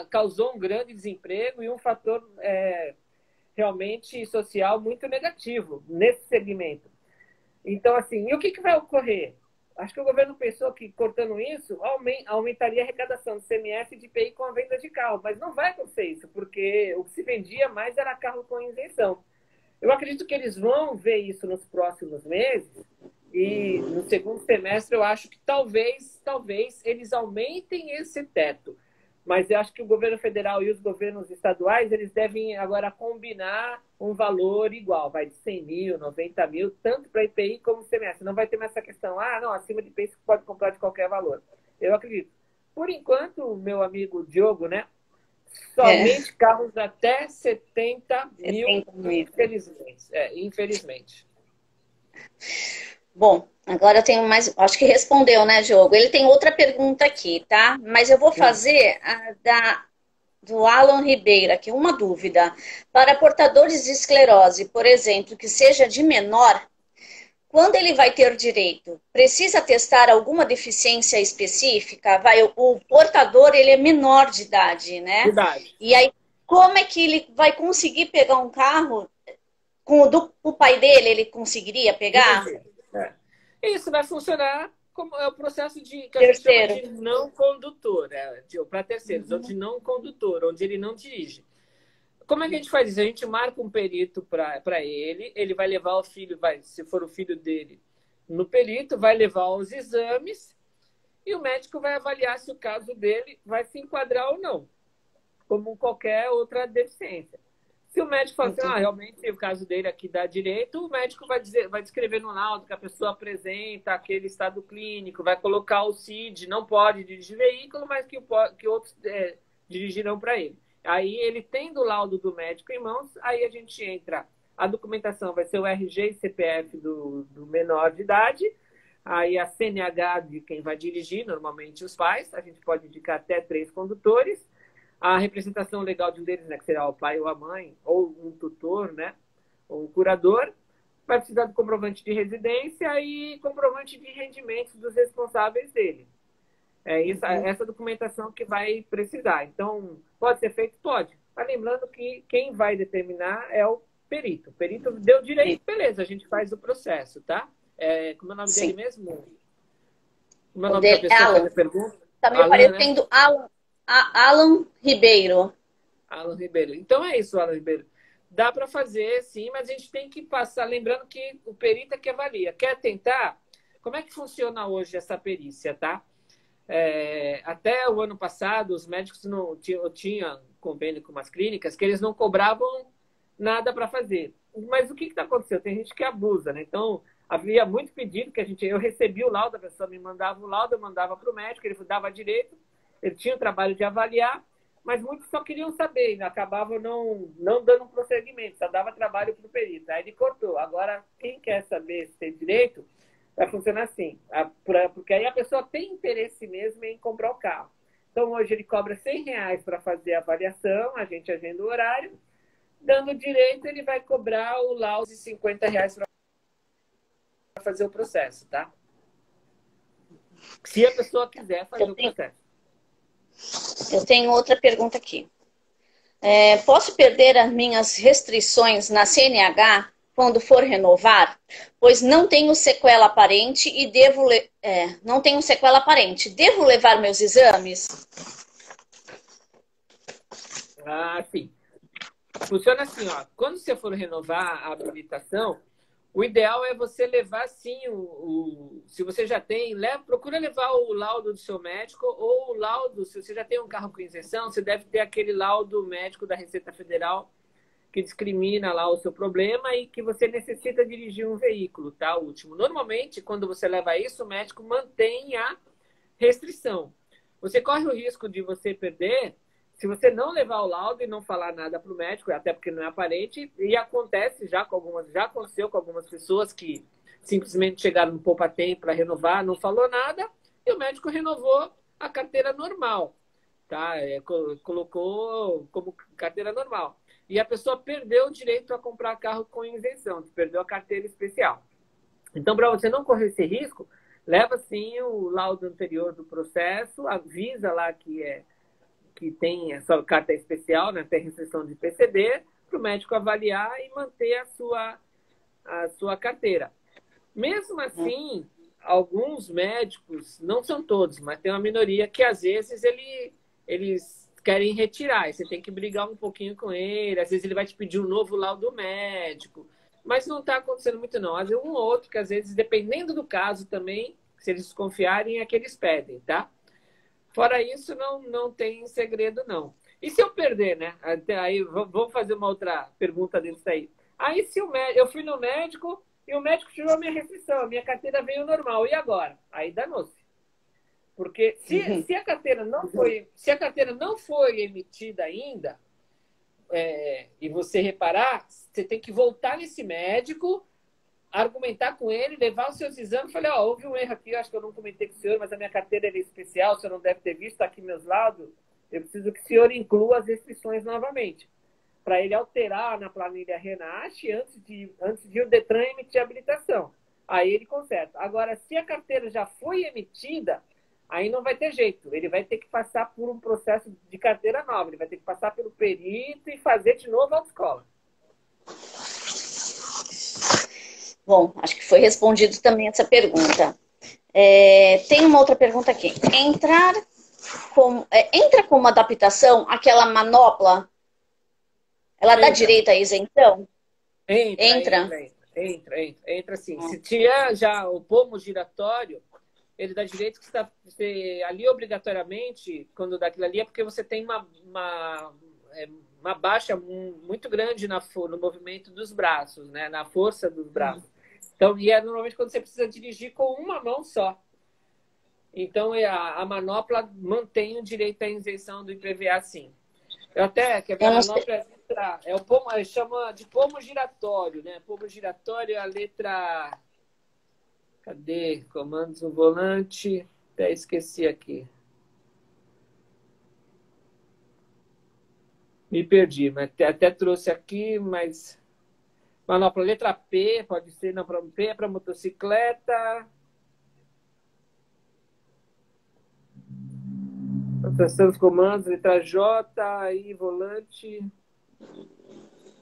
Speaker 2: causou um grande desemprego e um fator realmente social muito negativo nesse segmento. Então, assim, e o que vai ocorrer? Acho que o governo pensou que, cortando isso, aumentaria a arrecadação do CMS e de IPI com a venda de carro. Mas não vai acontecer isso, porque o que se vendia mais era carro com isenção. Eu acredito que eles vão ver isso nos próximos meses e no segundo semestre eu acho que talvez eles aumentem esse teto. Mas eu acho que o governo federal e os governos estaduais, eles devem agora combinar um valor igual, vai de 100 mil, 90 mil, tanto para IPI como CMS. Não vai ter mais essa questão, não, acima de IPI você pode comprar de qualquer valor. Eu acredito. Por enquanto, meu amigo Diogo, né? Somente carros até 70 mil, infelizmente. Infelizmente.
Speaker 1: Bom, agora eu tenho mais. Acho que respondeu, né, Diogo? Ele tem outra pergunta aqui, tá? Mas eu vou fazer do Alan Ribeiro aqui, uma dúvida. Para portadores de esclerose, por exemplo, que seja de menor, quando ele vai ter direito? Precisa testar alguma deficiência específica? O portador, ele é menor de idade, né?
Speaker 2: Verdade.
Speaker 1: E aí, como é que ele vai conseguir pegar um carro o pai dele? Ele conseguiria pegar?
Speaker 2: Isso vai funcionar como é o processo que a gente chama de não condutor, para terceiros, ou de não condutor, onde ele não dirige. Como é que a gente faz isso? A gente marca um perito para ele vai levar o filho, se for o filho dele, no perito, vai levar os exames e o médico vai avaliar se o caso dele vai se enquadrar ou não, como qualquer outra deficiência. Se o médico falar assim, realmente o caso dele aqui dá direito, o médico vai descrever no laudo que a pessoa apresenta aquele estado clínico, vai colocar o CID, não pode dirigir veículo, mas que outros dirigirão para ele. Aí ele tendo o laudo do médico em mãos, aí a gente entra. A documentação vai ser o RG e CPF do menor de idade, aí a CNH de quem vai dirigir, normalmente os pais, a gente pode indicar até 3 condutores, a representação legal de um deles, né, que será o pai ou a mãe, ou um tutor, né, ou um curador, vai precisar do comprovante de residência e comprovante de rendimentos dos responsáveis dele. Essa documentação que vai precisar. Então, pode ser feito? Pode. Mas lembrando que quem vai determinar é o perito. O perito deu direito, beleza, a gente faz o processo, tá? Como é o nome dele mesmo? Como é o nome da pessoa que fez a pergunta?
Speaker 1: Tá me parecendo, né? Alan Ribeiro.
Speaker 2: Alan Ribeiro. Então é isso, Alan Ribeiro. Dá para fazer, sim, mas a gente tem que passar. Lembrando que o perito é que avalia. Quer tentar? Como é que funciona hoje essa perícia, tá? Até o ano passado, os médicos não tinham convênio com umas clínicas que eles não cobravam nada para fazer. Mas o que está acontecendo? Tem gente que abusa, né? Então, havia muito pedido que eu recebia o laudo, a pessoa me mandava o laudo, eu mandava para o médico, ele dava direito. Ele tinha o trabalho de avaliar, mas muitos só queriam saber, e acabavam não dando um prosseguimento, só dava trabalho para o perito. Aí ele cortou. Agora, quem quer saber se tem direito, vai funcionar assim, porque aí a pessoa tem interesse mesmo em comprar o carro. Então, hoje ele cobra R$100 para fazer a avaliação, a gente agenda o horário, dando direito, ele vai cobrar o laudo de R$50 para fazer o processo, tá? Se a pessoa quiser fazer o processo.
Speaker 1: Eu tenho outra pergunta aqui. Posso perder as minhas restrições na CNH quando for renovar? Pois não tenho sequela aparente e não tenho sequela aparente. Devo levar meus exames?
Speaker 2: Sim. Funciona assim, ó. Quando você for renovar a habilitação, o ideal é você levar, sim, se você já tem, procura levar o laudo do seu médico ou o laudo, se você já tem um carro com isenção, você deve ter aquele laudo médico da Receita Federal que discrimina lá o seu problema e que você necessita dirigir um veículo, tá? O último. Normalmente, quando você leva isso, o médico mantém a restrição. Você corre o risco de você perder se você não levar o laudo e não falar nada para o médico, até porque não é aparente, e acontece já aconteceu com algumas pessoas que simplesmente chegaram no poupa-tempo para renovar, não falou nada, e o médico renovou a carteira normal, tá? Colocou como carteira normal. E a pessoa perdeu o direito a comprar carro com isenção, perdeu a carteira especial. Então, para você não correr esse risco, leva sim o laudo anterior do processo, avisa lá que tem a sua carta especial, né, tem restrição de PCD, para o médico avaliar e manter a sua carteira. Mesmo assim, alguns médicos, não são todos, mas tem uma minoria que às vezes eles querem retirar. E você tem que brigar um pouquinho com ele. Às vezes ele vai te pedir um novo laudo médico. Mas não está acontecendo muito, não. Às vezes um ou outro, que às vezes, dependendo do caso também, se eles desconfiarem, é que eles pedem, tá? Fora isso, não tem segredo, não. E se eu perder, né? Aí, vou fazer uma outra pergunta dentro daí. Aí, se eu fui no médico e o médico tirou a minha restrição, a minha carteira veio normal. E agora? Aí danou-se. Porque se a carteira não foi emitida ainda, e você reparar, você tem que voltar nesse médico, argumentar com ele, levar os seus exames, falar, houve um erro aqui, acho que eu não comentei com o senhor, mas a minha carteira é especial, o senhor não deve ter visto, tá aqui meus laudos, eu preciso que o senhor inclua as restrições novamente, para ele alterar na planilha Renate antes de o Detran emitir a habilitação. Aí ele conserta. Agora, se a carteira já foi emitida, aí não vai ter jeito. Ele vai ter que passar por um processo de carteira nova. Ele vai ter que passar pelo perito e fazer de novo a autoescola.
Speaker 1: Bom, acho que foi respondido também essa pergunta. Tem uma outra pergunta aqui. Entra como adaptação aquela manopla? Ela dá direito à isenção?
Speaker 2: Entra sim. Se tiver já o pomo giratório, ele dá direito que você ali obrigatoriamente, quando dá aquilo ali, é porque você tem uma baixa muito grande no movimento dos braços, né? Na força dos braços. Então, e é normalmente quando você precisa dirigir com uma mão só. Então, a manopla mantém o direito à isenção do IPVA, sim. Eu até, quer ver, a manopla é o pomo, chama de pomo giratório, né? Pomo giratório é a letra... Cadê? Comandos no volante. Até esqueci aqui. Me perdi, mas até trouxe aqui, mas... Manopla letra P, pode ser, não, P é para motocicleta. Atenção dos comandos, letra J, aí volante.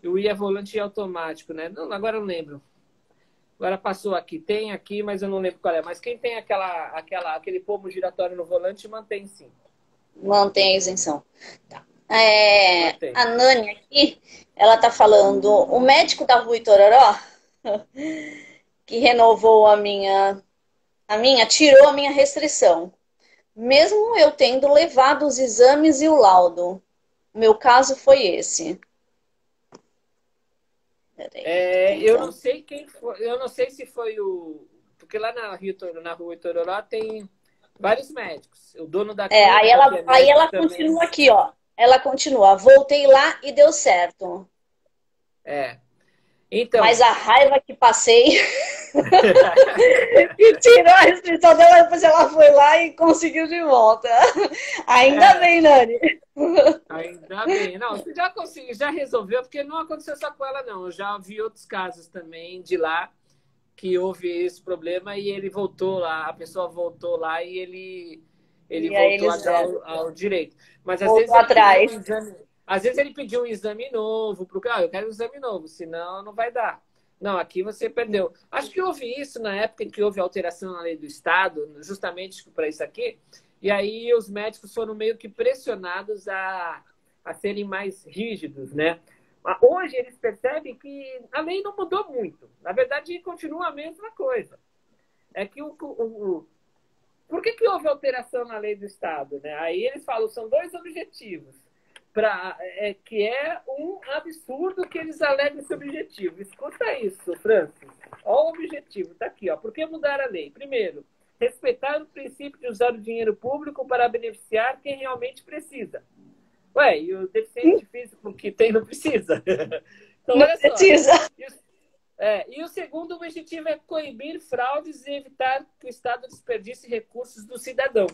Speaker 2: O I é volante automático, né? Não, agora eu não lembro. Agora passou aqui. Tem aqui, mas eu não lembro qual é. Mas quem tem aquele pomo giratório no volante, mantém sim.
Speaker 1: Mantém a isenção. Tá. A Nani aqui, ela tá falando, o médico da Rua Itororó, que renovou a minha, tirou a minha restrição. Mesmo eu tendo levado os exames e o laudo. O meu caso foi esse.
Speaker 2: Eu não sei quem foi, eu não sei se foi o... Porque lá na Rua Itororó tem vários médicos. O dono da clínica,
Speaker 1: aí ela continua aqui, ó. Ela continua. Voltei lá e deu certo.
Speaker 2: Então...
Speaker 1: Mas a raiva que passei... e tirou a restrição dela, depois ela foi lá e conseguiu de volta. Ainda bem, Nani.
Speaker 2: Ainda bem. Não, você já conseguiu, já resolveu, porque não aconteceu só com ela, não. Eu já vi outros casos também de lá que houve esse problema e ele voltou lá, a pessoa voltou lá e ele voltou a dar ao direito. Mas às vezes ele pediu um exame novo, eu quero um exame novo, senão não vai dar. Não, aqui você perdeu. Acho que houve isso na época em que houve alteração na lei do Estado, justamente para isso aqui, e aí os médicos foram meio que pressionados a serem mais rígidos, né? Hoje eles percebem que a lei não mudou muito. Na verdade, continua a mesma coisa. É que por que houve alteração na lei do Estado? Né? Aí eles falam, são dois objetivos. Que é um absurdo que eles alegam esse objetivo. Escuta isso, Francis. Olha o objetivo, está aqui. Ó. Por que mudar a lei? Primeiro, respeitar o princípio de usar o dinheiro público para beneficiar quem realmente precisa. Ué, e o deficiente físico que tem não precisa? Então,
Speaker 1: Não
Speaker 2: olha só.
Speaker 1: precisa.
Speaker 2: E o segundo objetivo é coibir fraudes e evitar que o Estado desperdice recursos do cidadão.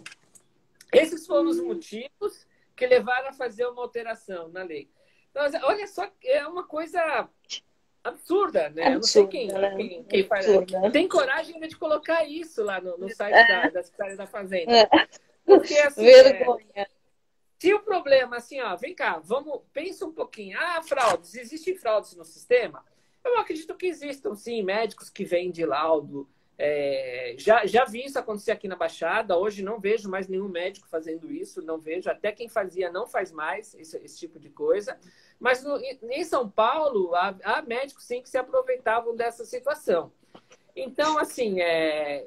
Speaker 2: Esses foram os motivos que levaram a fazer uma alteração na lei. Então, olha só, é uma coisa absurda, né? Eu não sei quem faz. Tem coragem de colocar isso lá no site da Secretaria da Fazenda. Porque, assim,
Speaker 1: vergonha.
Speaker 2: Se o problema, assim, ó, vem cá, pensa um pouquinho. Fraudes, existem fraudes no sistema? Eu acredito que existam, sim, médicos que vendem laudo. Já vi isso acontecer aqui na Baixada. Hoje não vejo mais nenhum médico fazendo isso, não vejo. Até quem fazia não faz mais esse tipo de coisa. Mas em São Paulo, há médicos, sim, que se aproveitavam dessa situação. Então, assim,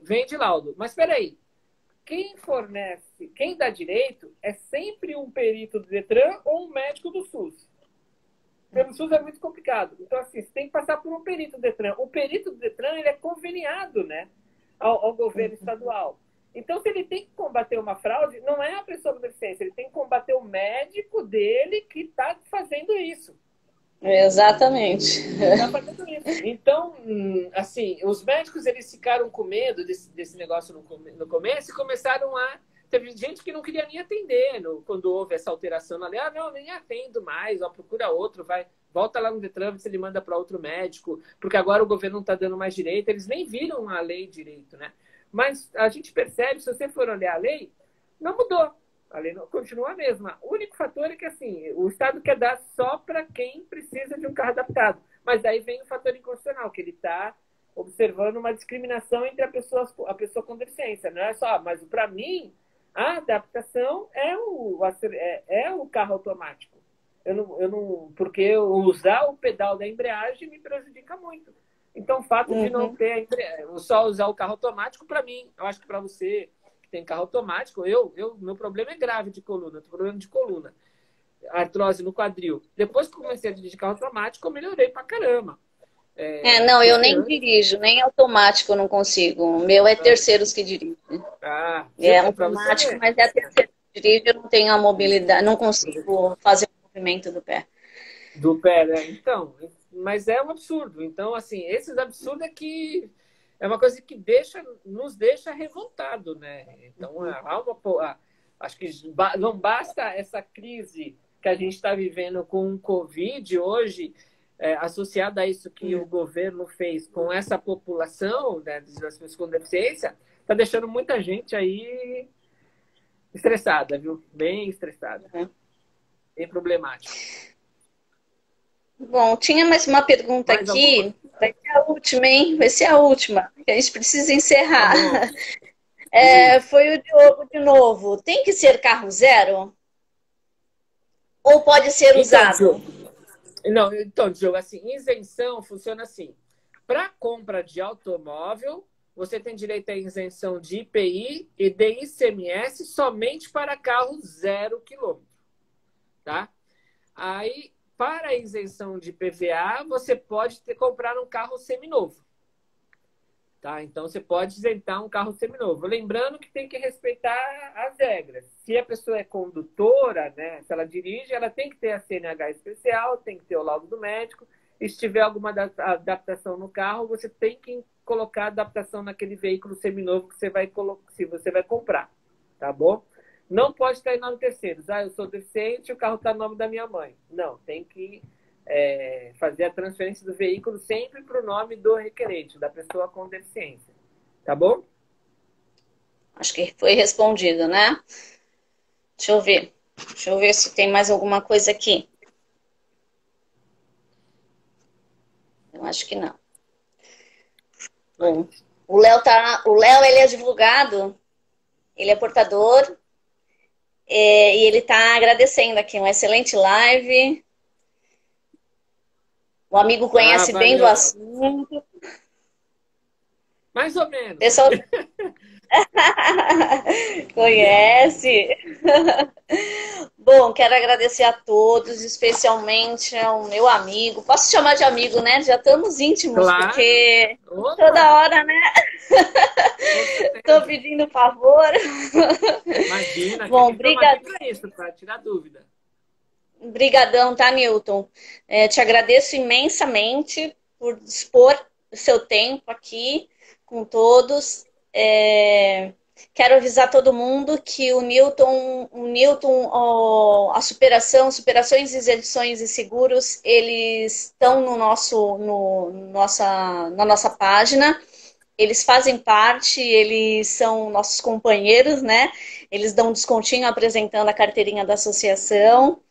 Speaker 2: vende laudo. Mas espera aí. Quem fornece, quem dá direito é sempre um perito do Detran ou um médico do SUS. Pelo SUS é muito complicado. Então, assim, você tem que passar por um perito do Detran. O perito do Detran, ele é conveniado, né, ao governo estadual. Então, se ele tem que combater uma fraude, não é a pessoa com deficiência, ele tem que combater o médico dele que está fazendo isso.
Speaker 1: Exatamente.
Speaker 2: Tá fazendo isso. Então, assim, os médicos, eles ficaram com medo desse negócio no começo e começaram a... Teve gente que não queria nem atender quando houve essa alteração na lei. Não, nem atendo mais, procura outro, volta lá no Detran, se ele manda para outro médico, porque agora o governo não está dando mais direito. Eles nem viram a lei direito, né? Mas a gente percebe, se você for olhar a lei, não mudou. A lei continua a mesma. O único fator é que, assim, o Estado quer dar só para quem precisa de um carro adaptado. Mas daí vem o fator inconstitucional, que ele está observando uma discriminação entre a pessoa com deficiência. Não é só, mas para mim, a adaptação é o carro automático. Porque usar o pedal da embreagem me prejudica muito. Então, o fato de não ter só usar o carro automático, para mim, eu acho que para você que tem carro automático, meu problema é grave de coluna, eu tenho problema de coluna, artrose no quadril. Depois que comecei a dirigir carro automático, eu melhorei pra caramba.
Speaker 1: Não, eu nem dirijo, nem automático eu não consigo. O meu é terceiros que dirigem. É automático, mas é terceiro que dirige, eu não tenho a mobilidade, não consigo fazer o movimento do pé.
Speaker 2: Do pé, né? Então, mas é um absurdo. Então, assim, esses absurdos é uma coisa que nos deixa revoltado, né? Então, acho que não basta essa crise que a gente está vivendo com o Covid hoje, associada a isso que o governo fez com essa população, né, das pessoas com deficiência, está deixando muita gente aí estressada, viu? Bem estressada. Bem problemática.
Speaker 1: Bom, tinha mais uma pergunta aqui. Vai ser a última, hein? Vai ser a última, que a gente precisa encerrar. Foi o Diogo de novo. Tem que ser carro zero? Ou pode ser usado?
Speaker 2: Então, Diogo, assim, isenção funciona assim. Para compra de automóvel, você tem direito à isenção de IPI e de ICMS somente para carro 0 quilômetro. Tá? Aí, para a isenção de PVA, você pode comprar um carro seminovo. Tá? Então, você pode isentar um carro seminovo. Lembrando que tem que respeitar as regras. Se a pessoa é condutora, né, se ela dirige, ela tem que ter a CNH especial, tem que ter o laudo do médico. E se tiver alguma adaptação no carro, você tem que colocar adaptação naquele veículo seminovo que você vai comprar. Tá bom? Não pode estar em nome de terceiros. Eu sou deficiente e o carro está no nome da minha mãe. Não, tem que fazer a transferência do veículo sempre para o nome do requerente, da pessoa com deficiência. Tá bom?
Speaker 1: Acho que foi respondido, né? Deixa eu ver. Deixa eu ver se tem mais alguma coisa aqui. Eu acho que não. Bom, o Léo, ele é advogado, ele é portador, e ele está agradecendo aqui, uma excelente live. O amigo
Speaker 2: Ah,
Speaker 1: conhece bem do
Speaker 2: valeu.
Speaker 1: assunto.
Speaker 2: Mais ou menos.
Speaker 1: Pessoal conhece. Bom, quero agradecer a todos, especialmente ao meu amigo. Posso chamar de amigo, né? Já estamos íntimos,
Speaker 2: Claro.
Speaker 1: porque toda
Speaker 2: Opa,
Speaker 1: hora, né?
Speaker 2: com
Speaker 1: Estou
Speaker 2: certeza.
Speaker 1: pedindo favor.
Speaker 2: Imagina,
Speaker 1: Bom,
Speaker 2: estamos aqui para isso, para tirar dúvida.
Speaker 1: brigadão, tá, Newton? Te agradeço imensamente por dispor o seu tempo aqui com todos. Quero avisar todo mundo que a superações, isenções e seguros, eles estão na nossa página. Eles fazem parte, eles são nossos companheiros, né? Eles dão um descontinho apresentando a carteirinha da associação.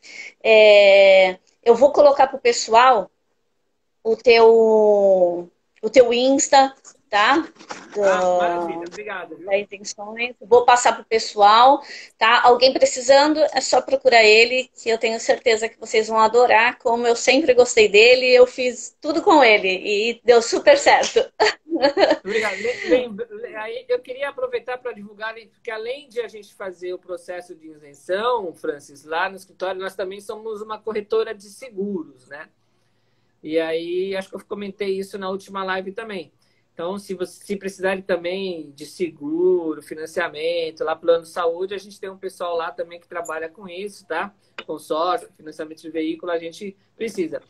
Speaker 1: Eu vou colocar para o pessoal o teu Insta, tá?
Speaker 2: Ah, maravilha. Obrigado,
Speaker 1: Da
Speaker 2: viu?
Speaker 1: Intenções. Vou passar para o pessoal, tá? Alguém precisando, é só procurar ele, que eu tenho certeza que vocês vão adorar. Como eu sempre gostei dele, eu fiz tudo com ele e deu super certo.
Speaker 2: Obrigado. Aí eu queria aproveitar para divulgar, porque além de a gente fazer o processo de isenção, Francis, lá no escritório, nós também somos uma corretora de seguros, né? E aí, acho que eu comentei isso na última live também. Então, se precisarem também de seguro, financiamento, lá plano de saúde, a gente tem um pessoal lá também que trabalha com isso, tá? Consórcio, financiamento de veículo, a gente precisa.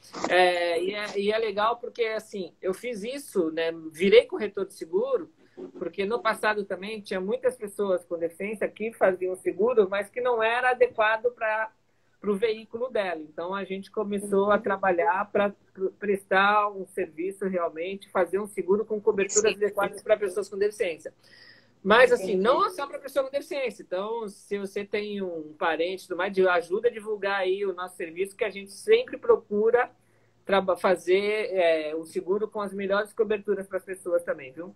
Speaker 2: E é legal porque, assim, eu fiz isso, né? Virei corretor de seguro, porque no passado também tinha muitas pessoas com deficiência que faziam seguro, mas que não era adequado para o veículo dela. Então, a gente começou a trabalhar para prestar um serviço realmente, fazer um seguro com coberturas adequadas para pessoas com deficiência. Mas, assim, não só para pessoa com deficiência. Então, se você tem um parente, tudo mais, ajuda a divulgar aí o nosso serviço, que a gente sempre procura fazer um seguro com as melhores coberturas para as pessoas também, viu?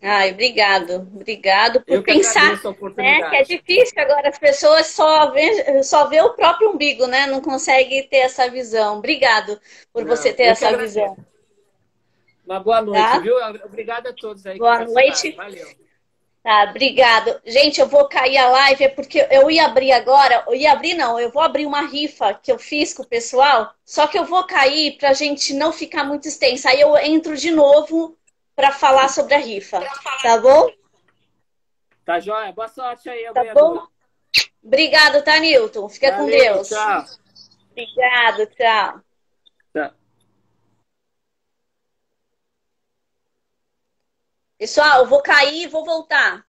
Speaker 1: Ai, obrigado por
Speaker 2: Eu que
Speaker 1: pensar,
Speaker 2: agradeço a
Speaker 1: né? Que é
Speaker 2: oportunidade.
Speaker 1: difícil agora, as pessoas só vê o próprio umbigo, né? Não consegue ter essa visão. Obrigado por você
Speaker 2: Não,
Speaker 1: ter
Speaker 2: eu que
Speaker 1: essa
Speaker 2: agradeço.
Speaker 1: visão,
Speaker 2: Uma boa noite,
Speaker 1: tá?
Speaker 2: viu? Obrigado a todos aí que
Speaker 1: Boa
Speaker 2: participaram.
Speaker 1: noite.
Speaker 2: Valeu.
Speaker 1: Tá, obrigado. Gente, eu vou cair a live, é porque eu ia abrir agora, eu vou abrir uma rifa que eu fiz com o pessoal, só que eu vou cair pra gente não ficar muito extensa. Aí eu entro de novo para falar sobre a rifa, tá bom?
Speaker 2: Tá joia? Boa sorte aí, ao
Speaker 1: Tá bom?
Speaker 2: ganhador.
Speaker 1: Obrigado, tá, Newton? Fica com
Speaker 2: Valeu,
Speaker 1: Deus.
Speaker 2: tchau.
Speaker 1: Obrigado, tchau.
Speaker 2: Tchau.
Speaker 1: Pessoal, eu vou cair e vou voltar.